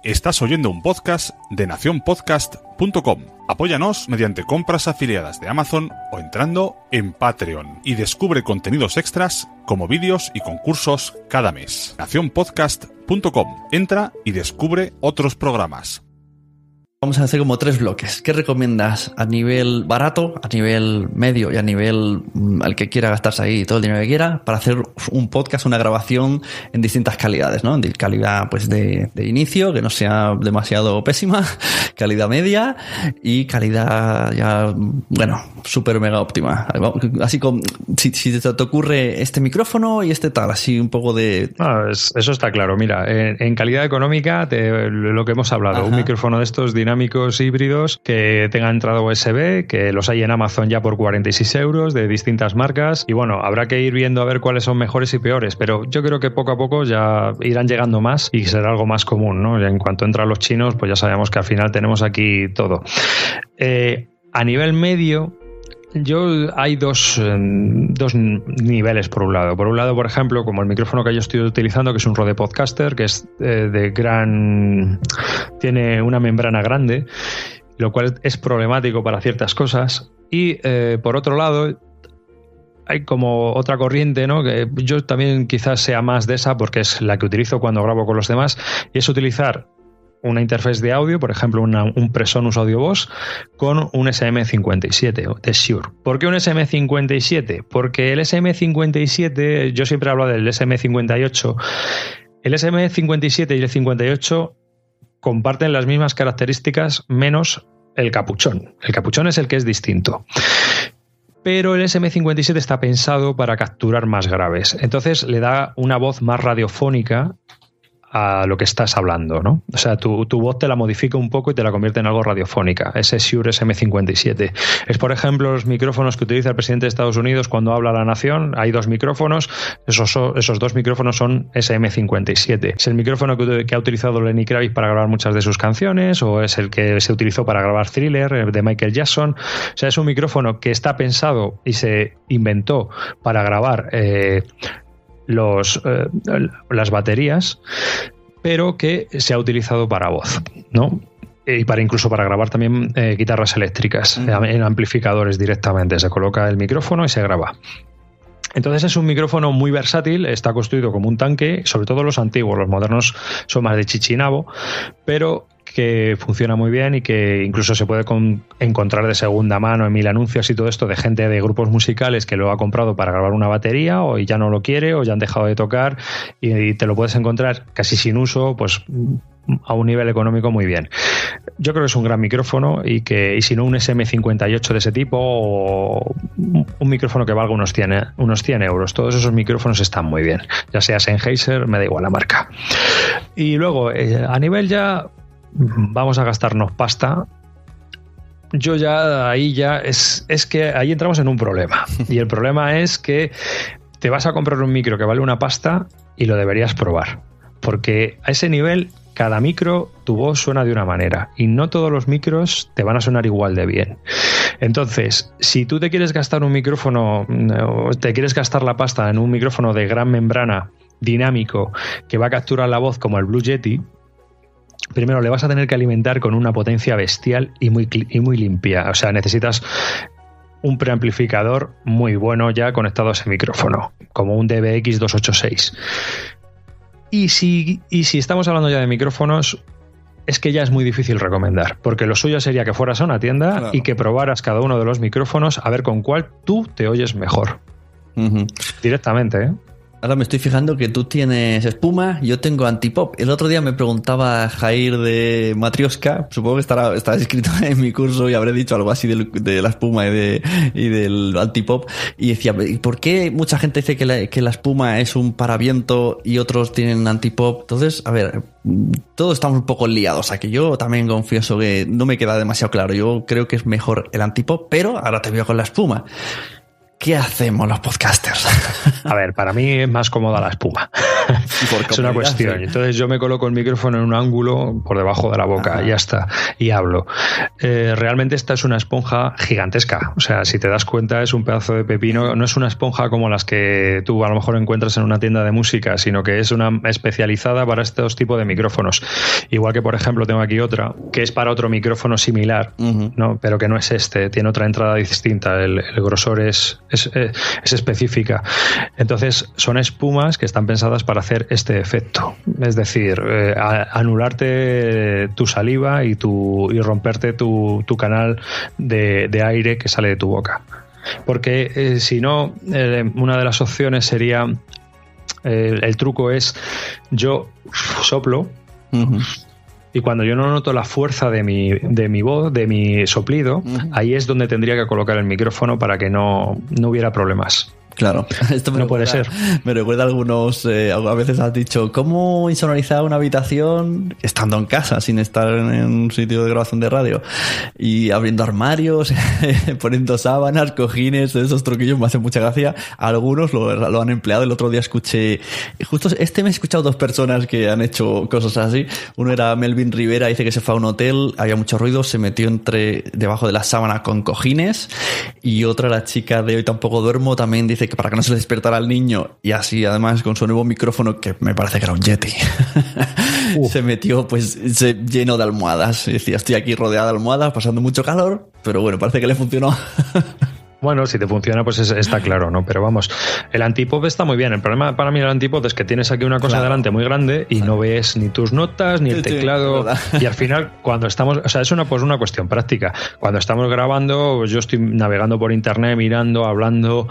Estás oyendo un podcast de nacionpodcast.com. Apóyanos mediante compras afiliadas de Amazon o entrando en Patreon y descubre contenidos extras como vídeos y concursos cada mes. nacionpodcast.com. Entra y descubre otros programas. Vamos a hacer como 3 bloques. ¿Qué recomiendas a nivel barato, a nivel medio y a nivel al que quiera gastarse ahí todo el dinero que quiera para hacer un podcast, una grabación en distintas calidades, ¿no? De calidad pues de inicio, que no sea demasiado pésima, calidad media y calidad ya, bueno, súper mega óptima. Así como si te ocurre este micrófono y este tal, así un poco de... Eso está claro. Mira, en calidad económica, lo que hemos hablado, ajá, un micrófono de estos dinámicos híbridos que tengan entrada USB, que los hay en Amazon ya por 46 euros de distintas marcas y bueno, habrá que ir viendo a ver cuáles son mejores y peores, pero yo creo que poco a poco ya irán llegando más y será algo más común, ¿no? En cuanto entran los chinos, pues ya sabemos que al final tenemos aquí todo. A nivel medio, hay dos niveles por un lado. Por un lado, por ejemplo, como el micrófono que yo estoy utilizando, que es un Rode Podcaster, que es tiene una membrana grande lo cual es problemático para ciertas cosas. Y por otro lado, hay como otra corriente, ¿no? Que yo también quizás sea más de esa porque es la que utilizo cuando grabo con los demás, y es utilizar una interfaz de audio, por ejemplo un Presonus Audio Boss con un SM57 de Shure. ¿Por qué un SM57? Porque el SM57, yo siempre hablo del SM58, el SM57 y el 58 comparten las mismas características menos el capuchón. El capuchón es el que es distinto. Pero el SM57 está pensado para capturar más graves. Entonces le da una voz más radiofónica a lo que estás hablando, ¿no? O sea, tu voz te la modifica un poco y te la convierte en algo radiofónica. Ese Shure SM57. Es, por ejemplo, los micrófonos que utiliza el presidente de Estados Unidos cuando habla a la nación. Hay 2 micrófonos. Esos 2 micrófonos son SM57. Es el micrófono que ha utilizado Lenny Kravitz para grabar muchas de sus canciones, o es el que se utilizó para grabar Thriller de Michael Jackson. O sea, es un micrófono que está pensado y se inventó para grabar las baterías, pero que se ha utilizado para voz, ¿no? Y incluso para grabar también guitarras eléctricas en amplificadores directamente. Se coloca el micrófono y se graba. Entonces es un micrófono muy versátil, está construido como un tanque, sobre todo los antiguos. Los modernos son más de chichinabo, pero que funciona muy bien y que incluso se puede encontrar de segunda mano en 1000 anuncios y todo esto de gente de grupos musicales que lo ha comprado para grabar una batería o ya no lo quiere o ya han dejado de tocar, y te lo puedes encontrar casi sin uso, pues a un nivel económico muy bien. Yo creo que es un gran micrófono y si no un SM58 de ese tipo o un micrófono que valga unos 100 euros. Todos esos micrófonos están muy bien, ya sea Sennheiser, me da igual la marca. Y luego a nivel ya vamos a gastarnos pasta. Yo es que ahí entramos en un problema, y el problema es que te vas a comprar un micro que vale una pasta y lo deberías probar, porque a ese nivel cada micro, tu voz suena de una manera y no todos los micros te van a sonar igual de bien. Entonces, si tú te quieres gastar un micrófono, te quieres gastar la pasta en un micrófono de gran membrana dinámico que va a capturar la voz como el Blue Yeti, primero le vas a tener que alimentar con una potencia bestial y muy limpia. O sea, necesitas un preamplificador muy bueno ya conectado a ese micrófono, como un DBX 286. Y si estamos hablando ya de micrófonos, es que ya es muy difícil recomendar, porque lo suyo sería que fueras a una tienda, claro, y que probaras cada uno de los micrófonos a ver con cuál tú te oyes mejor. Directamente, ¿eh? Ahora me estoy fijando que tú tienes espuma, yo tengo antipop. El otro día me preguntaba Jair de Matrioska, supongo que estará escrito en mi curso y habré dicho algo así de la espuma y del antipop, y decía, ¿por qué mucha gente dice que la espuma es un paraviento y otros tienen antipop? Entonces, a ver, todos estamos un poco liados aquí. Yo también confieso que no me queda demasiado claro. Yo creo que es mejor el antipop, pero ahora te veo con la espuma. ¿Qué hacemos los podcasters? A ver, para mí es más cómoda la espuma. Es una cuestión. Sí. Entonces yo me coloco el micrófono en un ángulo por debajo de la boca y ya está, y hablo. Realmente esta es una esponja gigantesca. O sea, si te das cuenta, es un pedazo de pepino. No es una esponja como las que tú a lo mejor encuentras en una tienda de música, sino que es una especializada para estos tipos de micrófonos. Igual que, por ejemplo, tengo aquí otra que es para otro micrófono similar, ¿no? Pero que no es este, tiene otra entrada distinta. El grosor es específica. Entonces son espumas que están pensadas para hacer este efecto, es decir, anularte tu saliva y romperte tu canal de aire que sale de tu boca, porque si no, una de las opciones sería, el truco es, yo soplo, y cuando yo no noto la fuerza de mi voz, de mi soplido, ahí es donde tendría que colocar el micrófono para que no hubiera problemas. Claro, esto no puede ser. Me recuerda a algunos, a veces has dicho, ¿cómo insonorizar una habitación estando en casa, sin estar en un sitio de grabación de radio? Y abriendo armarios, poniendo sábanas, cojines, esos truquillos me hacen mucha gracia. Algunos lo han empleado. El otro día escuché, justo me he escuchado 2 personas que han hecho cosas así. Uno era Melvin Rivera, dice que se fue a un hotel, había mucho ruido, se metió debajo de la sábana con cojines. Y otra, la chica de Hoy Tampoco Duermo, también dice dice que para que no se le despertara al niño, y así además con su nuevo micrófono, que me parece que era un Yeti, se metió, pues se llenó de almohadas. Y decía, estoy aquí rodeada de almohadas, pasando mucho calor, pero bueno, parece que le funcionó. Bueno, si te funciona, pues está claro, ¿no? Pero vamos, el antipop está muy bien. El problema para mí del antipop es que tienes aquí una cosa delante muy grande y no ves ni tus notas, ni el teclado. Y al final, cuando estamos... O sea, es una cuestión práctica. Cuando estamos grabando, pues yo estoy navegando por internet, mirando, hablando,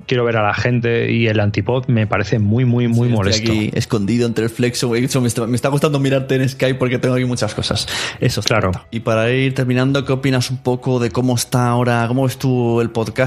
quiero ver a la gente, y el antipop me parece muy molesto. Estoy aquí escondido entre el flexo. Eso me está costando mirarte en Skype porque tengo aquí muchas cosas. Eso es claro. Y para ir terminando, ¿qué opinas un poco de cómo está ahora, cómo ves tú el podcasting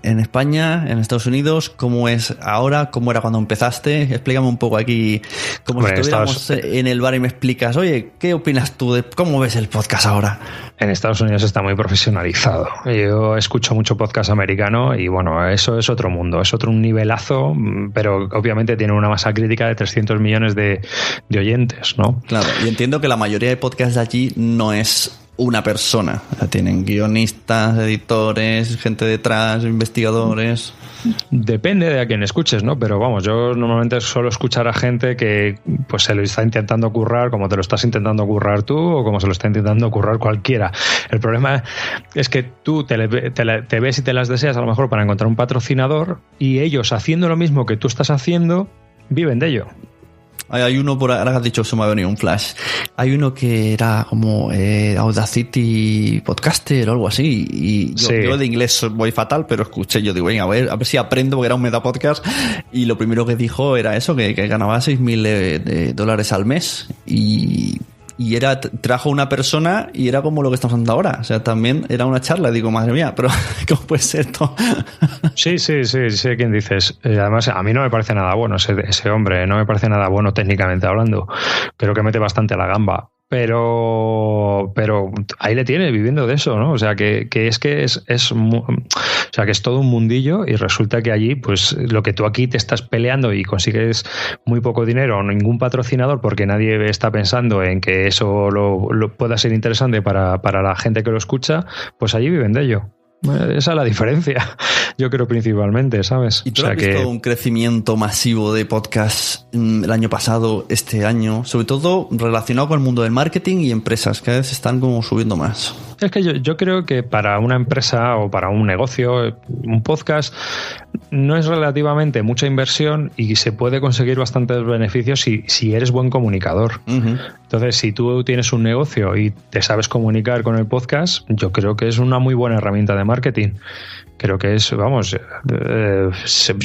en España, en Estados Unidos? ¿Cómo es ahora? ¿Cómo era cuando empezaste? Explícame un poco aquí, como si estuviéramos en el bar y me explicas, oye, ¿qué opinas tú de cómo ves el podcast ahora? En Estados Unidos está muy profesionalizado. Yo escucho mucho podcast americano y bueno, eso es otro mundo, es otro nivelazo, pero obviamente tiene una masa crítica de 300 millones de oyentes, ¿no? Claro, y entiendo que la mayoría de podcasts de allí no es una persona. O sea, tienen guionistas, editores, gente detrás, investigadores. Depende de a quién escuches, ¿no? Pero vamos, yo normalmente suelo escuchar a gente que pues se lo está intentando currar como te lo estás intentando currar tú o como se lo está intentando currar cualquiera. El problema es que tú te ves y te las deseas a lo mejor para encontrar un patrocinador, y ellos, haciendo lo mismo que tú estás haciendo, viven de ello. Hay uno, por ahora que has dicho, se me ha venido un flash. Hay uno que era como Audacity Podcaster o algo así. Y yo de inglés voy fatal, pero escuché, yo digo, venga, a ver si aprendo, porque era un meta podcast. Y lo primero que dijo era eso, que ganaba $6,000 al mes. Y trajo una persona y era como lo que estamos haciendo ahora. O sea, también era una charla. Digo, madre mía, pero ¿cómo puede ser esto? Sí, ¿quién dices? Además, a mí no me parece nada bueno ese hombre. No me parece nada bueno técnicamente hablando. Creo que mete bastante la gamba. Pero ahí le tiene viviendo de eso, ¿no? O sea, que es todo un mundillo, y resulta que allí, pues lo que tú aquí te estás peleando y consigues muy poco dinero o ningún patrocinador porque nadie está pensando en que eso lo pueda ser interesante para la gente que lo escucha, pues allí viven de ello. Esa es la diferencia, yo creo, principalmente, ¿sabes? ¿Y tú has visto un crecimiento masivo de podcasts el año pasado, este año? Sobre todo relacionado con el mundo del marketing y empresas, cada vez están como subiendo más. Es que yo creo que para una empresa o para un negocio, un podcast no es relativamente mucha inversión y se puede conseguir bastantes beneficios si eres buen comunicador. Uh-huh. Entonces, si tú tienes un negocio y te sabes comunicar con el podcast, yo creo que es una muy buena herramienta de marketing. Creo que es, vamos,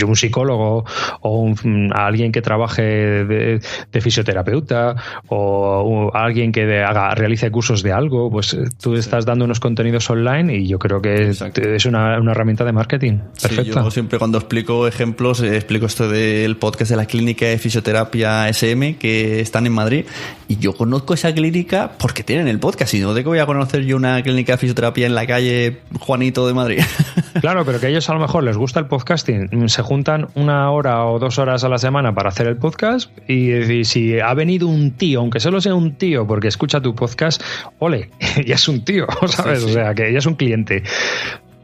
un psicólogo o alguien que trabaje de fisioterapeuta o alguien que realice cursos de algo, pues tú estás dando unos contenidos online y yo creo que es una herramienta de marketing perfecta. Sí, yo siempre cuando explico ejemplos, explico esto del podcast de la clínica de fisioterapia SM que están en Madrid, y yo conozco esa clínica porque tienen el podcast, y no de que voy a conocer yo una clínica de fisioterapia en la calle Juanito de Madrid. Claro, pero que a ellos a lo mejor les gusta el podcasting, se juntan 1 hora o 2 horas a la semana para hacer el podcast, y si ha venido un tío, aunque solo sea un tío porque escucha tu podcast, ole, ya es un tío, ¿sabes? Sí. O sea, que ya es un cliente.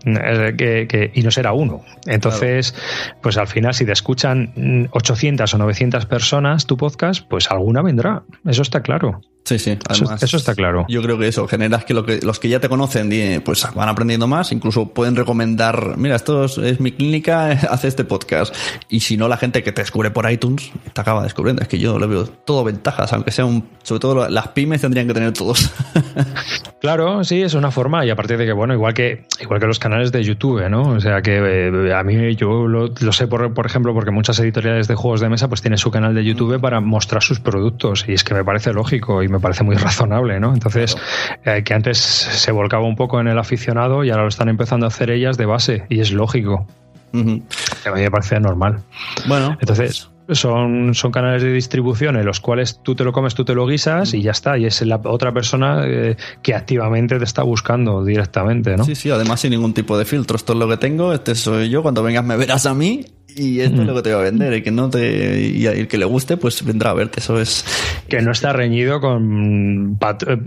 Y no será uno. Entonces, pues al final, si te escuchan 800 o 900 personas tu podcast, pues alguna vendrá. Eso está claro. Sí. Además, eso está claro. Yo creo que eso generas que los que ya te conocen pues van aprendiendo más, incluso pueden recomendar, mira, esto es mi clínica, hace este podcast. Y si no, la gente que te descubre por iTunes te acaba descubriendo. Es que yo le veo todo ventajas, aunque sea sobre todo las pymes tendrían que tener todos. Claro, sí, es una forma, y aparte de que, bueno, igual que los canales de YouTube, ¿no? O sea, que a mí yo lo sé, por ejemplo, porque muchas editoriales de juegos de mesa pues tienen su canal de YouTube para mostrar sus productos, y es que me parece lógico y me parece muy razonable, ¿no? Entonces, que antes se volcaba un poco en el aficionado y ahora lo están empezando a hacer ellas de base, y es lógico. Uh-huh. A mí me parece normal. Bueno, entonces... Son canales de distribución en los cuales tú te lo comes, tú te lo guisas y ya está. Y es la otra persona que activamente te está buscando directamente, ¿no? Sí, además sin ningún tipo de filtro. Esto es lo que tengo, este soy yo. Cuando vengas me verás a mí Y esto es lo que te va a vender. El que no te, y el que le guste, pues vendrá a verte. Eso es. Que no está reñido con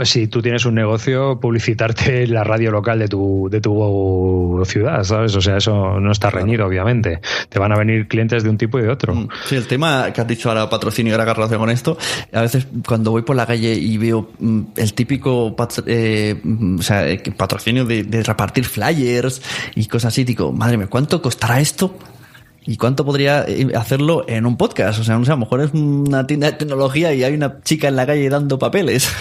si tú tienes un negocio, publicitarte en la radio local de tu ciudad, ¿sabes? O sea, eso no está reñido, obviamente. Te van a venir clientes de un tipo y de otro. Sí, el tema que has dicho ahora, patrocinio, ahora que relación con esto, a veces cuando voy por la calle y veo el típico patrocinio de repartir flyers y cosas así, digo, madre mía, ¿cuánto costará esto? ¿Y cuánto podría hacerlo en un podcast? O sea, no sé, a lo mejor es una tienda de tecnología y hay una chica en la calle dando papeles.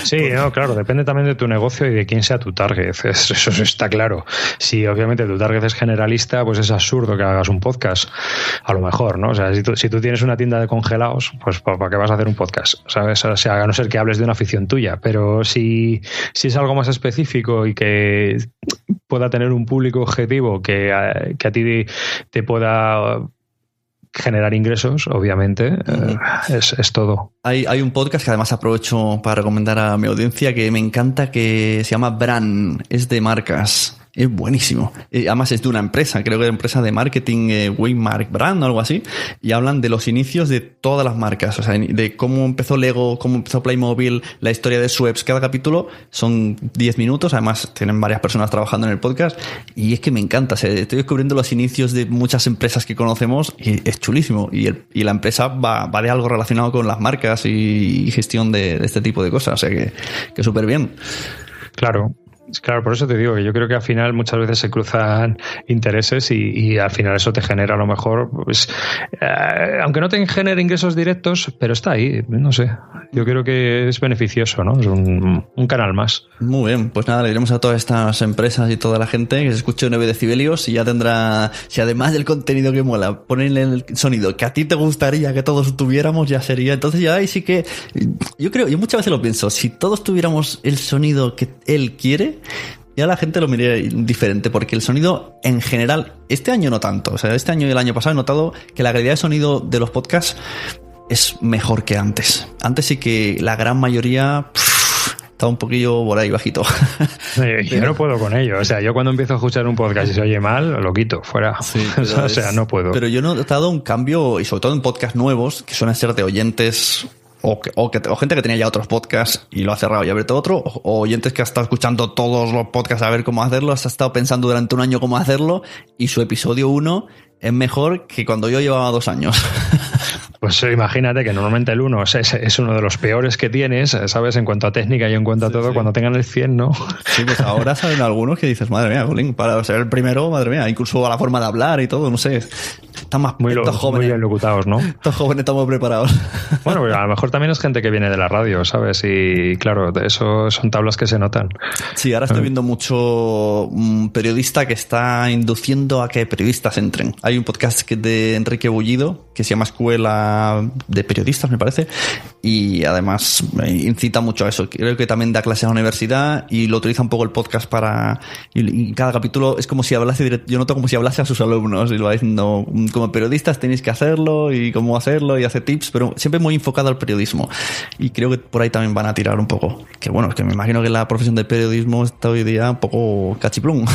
Sí, no, claro, depende también de tu negocio y de quién sea tu target. Eso está claro. Si obviamente tu target es generalista, pues es absurdo que hagas un podcast. A lo mejor, ¿no? O sea, si tú tienes una tienda de congelados, pues ¿para qué vas a hacer un podcast? ¿Sabes? O sea, a no ser que hables de una afición tuya. Pero si es algo más específico y que pueda tener un público objetivo que a ti te pueda generar ingresos, obviamente, es todo. Hay un podcast que además aprovecho para recomendar a mi audiencia que me encanta, que se llama Brand, es de marcas. Es buenísimo. Además es de una empresa, creo que es una empresa de marketing, Waymark Brand o algo así, y hablan de los inicios de todas las marcas, o sea, de cómo empezó Lego, cómo empezó Playmobil, la historia de Schweppes. Cada capítulo son 10 minutos, además tienen varias personas trabajando en el podcast, y es que me encanta. O sea, estoy descubriendo los inicios de muchas empresas que conocemos y es chulísimo. Y la empresa va de algo relacionado con las marcas y gestión de este tipo de cosas, o sea que súper bien. Claro. Claro, por eso te digo que yo creo que al final muchas veces se cruzan intereses y al final eso te genera a lo mejor, pues, aunque no te genere ingresos directos, pero está ahí, no sé. Yo creo que es beneficioso, ¿no? Es un canal más. Muy bien, pues nada, le diremos a todas estas empresas y toda la gente que se escuche 9 decibelios y ya tendrá, si además del contenido que mola, ponerle el sonido que a ti te gustaría que todos tuviéramos, ya sería. Entonces ya ahí sí que, yo muchas veces lo pienso, si todos tuviéramos el sonido que él quiere, ya la gente lo miraría diferente, porque el sonido en general, este año no tanto, o sea, este año y el año pasado he notado que la calidad de sonido de los podcasts es mejor que antes. Antes sí que la gran mayoría estaba un poquillo por ahí bajito. Yo no puedo con ello, o sea, yo cuando empiezo a escuchar un podcast y se oye mal, lo quito, fuera. Sí, o sea, no puedo. Pero yo he notado un cambio, y sobre todo en podcasts nuevos, que suelen ser de oyentes o gente que tenía ya otros podcasts y lo ha cerrado y ha abierto otro, o oyentes que ha estado escuchando todos los podcasts a ver cómo hacerlo, ha estado pensando durante un año cómo hacerlo, y su episodio 1 es mejor que cuando yo llevaba 2 años. Pues imagínate que normalmente el 1 es uno de los peores que tienes, ¿sabes? En cuanto a técnica y en cuanto a todo, sí. Cuando tengan el 100, ¿no? Sí, pues ahora saben algunos que dices, madre mía, Colín, para ser el primero, madre mía, incluso a la forma de hablar y todo, no sé. Están más jóvenes. Muy bien locutados, ¿no? Estos jóvenes estamos preparados. Bueno, pues a lo mejor también es gente que viene de la radio, ¿sabes? Y claro, eso son tablas que se notan. Sí, ahora estoy viendo mucho periodista que está induciendo a que periodistas entren. Hay un podcast de Enrique Bullido que se llama Escuela de Periodistas, me parece, y además incita mucho a eso. Creo que también da clases a la universidad y lo utiliza un poco el podcast para... Y cada capítulo es como si hablase, yo noto como si hablase a sus alumnos y lo va diciendo, como periodistas tenéis que hacerlo y cómo hacerlo, y hace tips, pero siempre muy enfocado al periodismo. Y creo que por ahí también van a tirar un poco. Que bueno, es que me imagino que la profesión de periodismo está hoy día un poco cachiplum.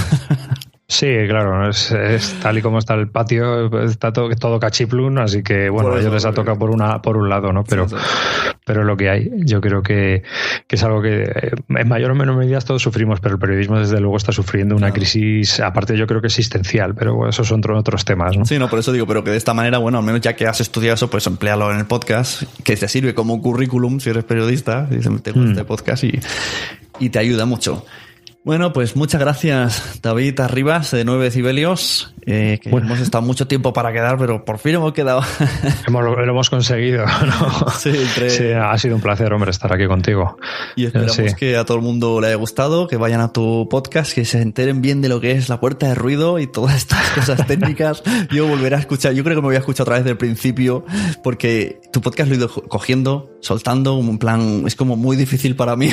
Sí, claro, es tal y como está el patio, está todo cachiplún, así que bueno, a ellos les ha tocado por un lado, ¿no? Pero es lo que hay. Yo creo que es algo que en mayor o menor medida todos sufrimos, pero el periodismo desde luego está sufriendo una crisis, aparte yo creo que existencial, pero bueno, esos son otros temas, ¿no? Sí, no, por eso digo, pero que de esta manera, bueno, al menos ya que has estudiado eso, pues empléalo en el podcast, que te sirve como currículum si eres periodista, si te gusta este podcast y te ayuda mucho. Bueno, pues muchas gracias, David Arribas, de 9 decibelios. Hemos estado mucho tiempo para quedar, pero por fin hemos quedado. Lo hemos conseguido, ¿no? Sí, ha sido un placer, hombre, estar aquí contigo. Y esperamos que a todo el mundo le haya gustado, que vayan a tu podcast, que se enteren bien de lo que es la puerta de ruido y todas estas cosas técnicas. Yo volveré a escuchar, yo creo que me voy a escuchar otra vez del principio, porque tu podcast lo he ido cogiendo soltando, en plan, es como muy difícil para mí.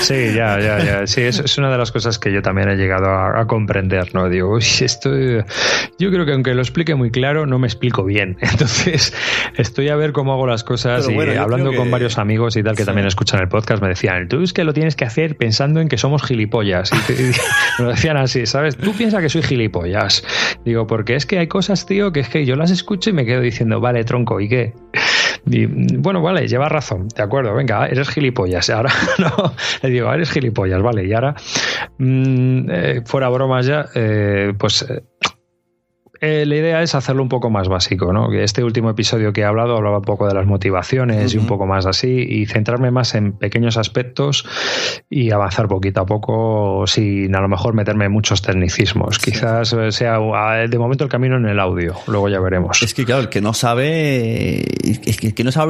Sí, ya. Sí, es una de las cosas que yo también he llegado a comprender, ¿no? Digo, uy, esto, yo creo que aunque lo explique muy claro, no me explico bien. Entonces, estoy a ver cómo hago las cosas. Pero bueno, y hablando con varios amigos y tal que también escuchan el podcast, me decían, tú es que lo tienes que hacer pensando en que somos gilipollas. Y me lo decían así, ¿sabes? Tú piensas que soy gilipollas. Digo, porque es que hay cosas, tío, que es que yo las escucho y me quedo diciendo, vale, tronco, ¿y qué? Y, bueno, vale, llevas razón, de acuerdo, venga, eres gilipollas. Ahora no, le digo, eres gilipollas, vale, y ahora fuera bromas ya, la idea es hacerlo un poco más básico, ¿no? Que este último episodio que he hablado hablaba un poco de las motivaciones y un poco más así, y centrarme más en pequeños aspectos y avanzar poquito a poco sin a lo mejor meterme en muchos tecnicismos. Sí. Quizás sea de momento el camino en el audio, luego ya veremos. Es que claro, el que no sabe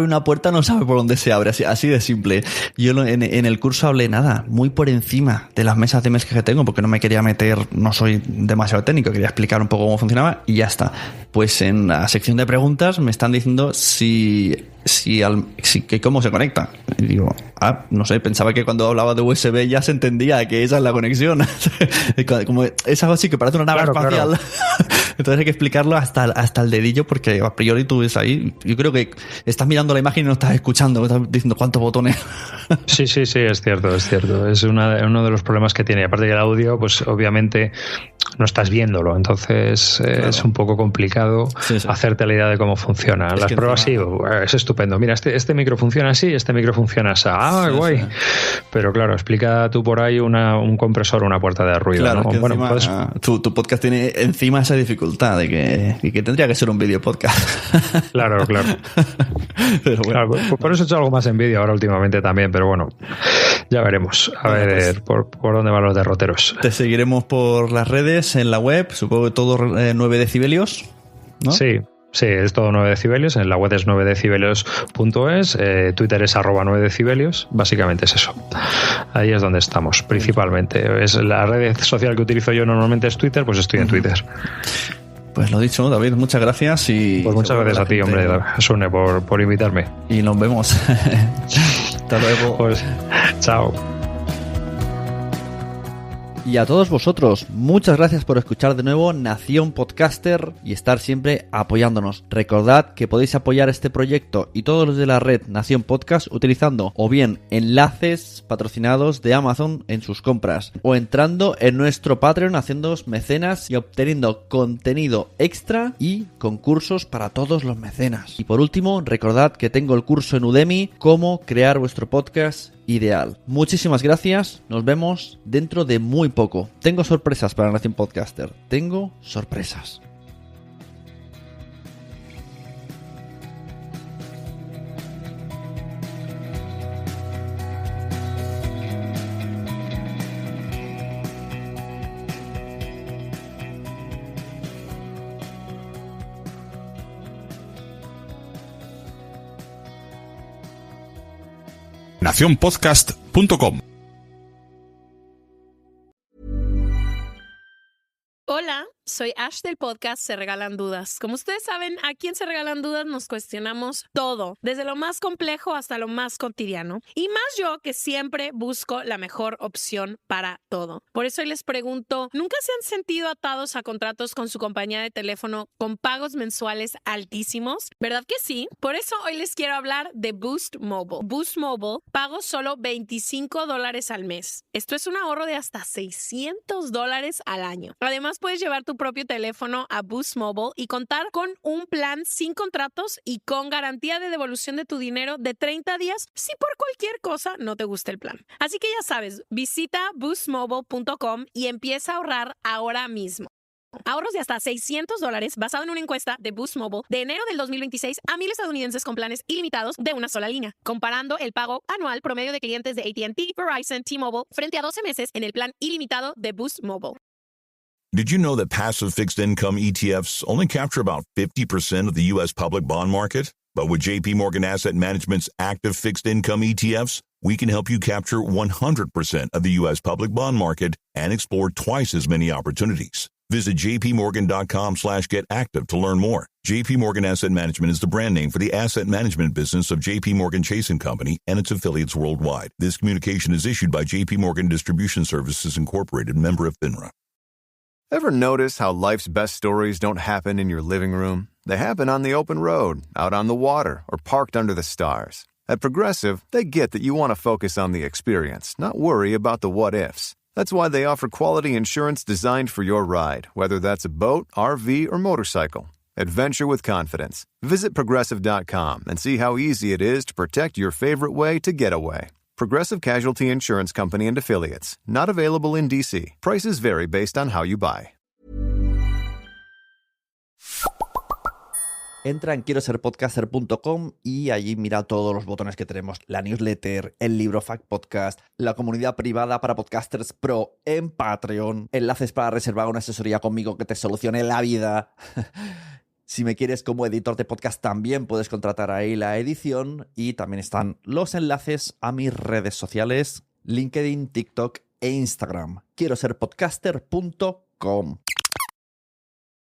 una puerta no sabe por dónde se abre, así de simple. Yo en el curso hablé muy por encima de las mesas de mezcla que tengo, porque no me quería meter, no soy demasiado técnico, quería explicar un poco cómo funcionaba y ya está. Pues en la sección de preguntas me están diciendo que cómo se conecta. Y digo, no sé, pensaba que cuando hablaba de USB ya se entendía que esa es la conexión. Como es algo así que parece una nave espacial. Claro. Entonces hay que explicarlo hasta el dedillo, porque a priori tú ves ahí, yo creo que estás mirando la imagen y no estás escuchando, estás diciendo cuántos botones. Sí, es cierto. Es uno de los problemas que tiene. Aparte que el audio, pues obviamente no estás viéndolo, entonces claro, es un poco complicado hacerte la idea de cómo funciona. Es las pruebas sí, es estupendo. Mira, este micro funciona así, este micro funciona así. Guay. Sí. Pero claro, explica tú por ahí un compresor o una puerta de ruido. Claro, ¿no? que bueno, encima, tu podcast tiene encima esa dificultad de que tendría que ser un vídeo podcast. Claro. Pero bueno. Claro, por eso he hecho algo más en vídeo ahora últimamente también, pero bueno, ya veremos. A ver por dónde van los derroteros. Te seguiremos por las redes, en la web, supongo que todo 9 decibelios, ¿no? Sí, es todo 9 decibelios. En la web es 9decibelios.es, Twitter es @9decibelios. Básicamente es eso. Ahí es donde estamos, principalmente. Es la red social que utilizo yo normalmente es Twitter, pues estoy en Twitter. Pues lo dicho, David, muchas gracias. Pues muchas gracias a ti, hombre, Sune, por invitarme. Y nos vemos. Hasta luego. Pues, chao. Y a todos vosotros, muchas gracias por escuchar de nuevo Nación Podcaster y estar siempre apoyándonos. Recordad que podéis apoyar este proyecto y todos los de la red Nación Podcast utilizando o bien enlaces patrocinados de Amazon en sus compras o entrando en nuestro Patreon haciéndoos mecenas y obteniendo contenido extra y concursos para todos los mecenas. Y por último, recordad que tengo el curso en Udemy Cómo crear vuestro podcast ideal. Muchísimas gracias, nos vemos dentro de muy poco. Tengo sorpresas para Nación Podcaster, tengo sorpresas. nacionpodcast.com. Hola, soy Ash del podcast Se Regalan Dudas. Como ustedes saben, aquí en Se Regalan Dudas nos cuestionamos todo, desde lo más complejo hasta lo más cotidiano. Y más yo que siempre busco la mejor opción para todo. Por eso hoy les pregunto, ¿nunca se han sentido atados a contratos con su compañía de teléfono con pagos mensuales altísimos? ¿Verdad que sí? Por eso hoy les quiero hablar de Boost Mobile. Boost Mobile pago solo $25 al mes. Esto es un ahorro de hasta $600 al año. Además, puedes llevar tu propio teléfono a Boost Mobile y contar con un plan sin contratos y con garantía de devolución de tu dinero de 30 días si por cualquier cosa no te gusta el plan. Así que ya sabes, visita boostmobile.com y empieza a ahorrar ahora mismo. Ahorros de hasta $600 basado en una encuesta de Boost Mobile de enero del 2026 a 1,000 estadounidenses con planes ilimitados de una sola línea, comparando el pago anual promedio de clientes de AT&T, Verizon, T-Mobile frente a 12 meses en el plan ilimitado de Boost Mobile. Did you know that passive fixed income ETFs only capture about 50% of the U.S. public bond market? But with JP Morgan Asset Management's active fixed income ETFs, we can help you capture 100% of the U.S. public bond market and explore twice as many opportunities. Visit jpmorgan.com/getactive to learn more. JP Morgan Asset Management is the brand name for the asset management business of JP Morgan Chase & Company and its affiliates worldwide. This communication is issued by JP Morgan Distribution Services Incorporated, member of FINRA. Ever notice how life's best stories don't happen in your living room? They happen on the open road, out on the water, or parked under the stars. At Progressive, they get that you want to focus on the experience, not worry about the what-ifs. That's why they offer quality insurance designed for your ride, whether that's a boat, RV, or motorcycle. Adventure with confidence. Visit Progressive.com and see how easy it is to protect your favorite way to get away. Progressive Casualty Insurance Company and Affiliates. Not available in D.C. Prices vary based on how you buy. Entra en quieroserpodcaster.com y allí mira todos los botones que tenemos. La newsletter, el libro Fact Podcast, la comunidad privada para podcasters pro en Patreon, enlaces para reservar una asesoría conmigo que te solucione la vida. Si me quieres como editor de podcast también puedes contratar ahí la edición y también están los enlaces a mis redes sociales, LinkedIn, TikTok e Instagram. Quieroserpodcaster.com.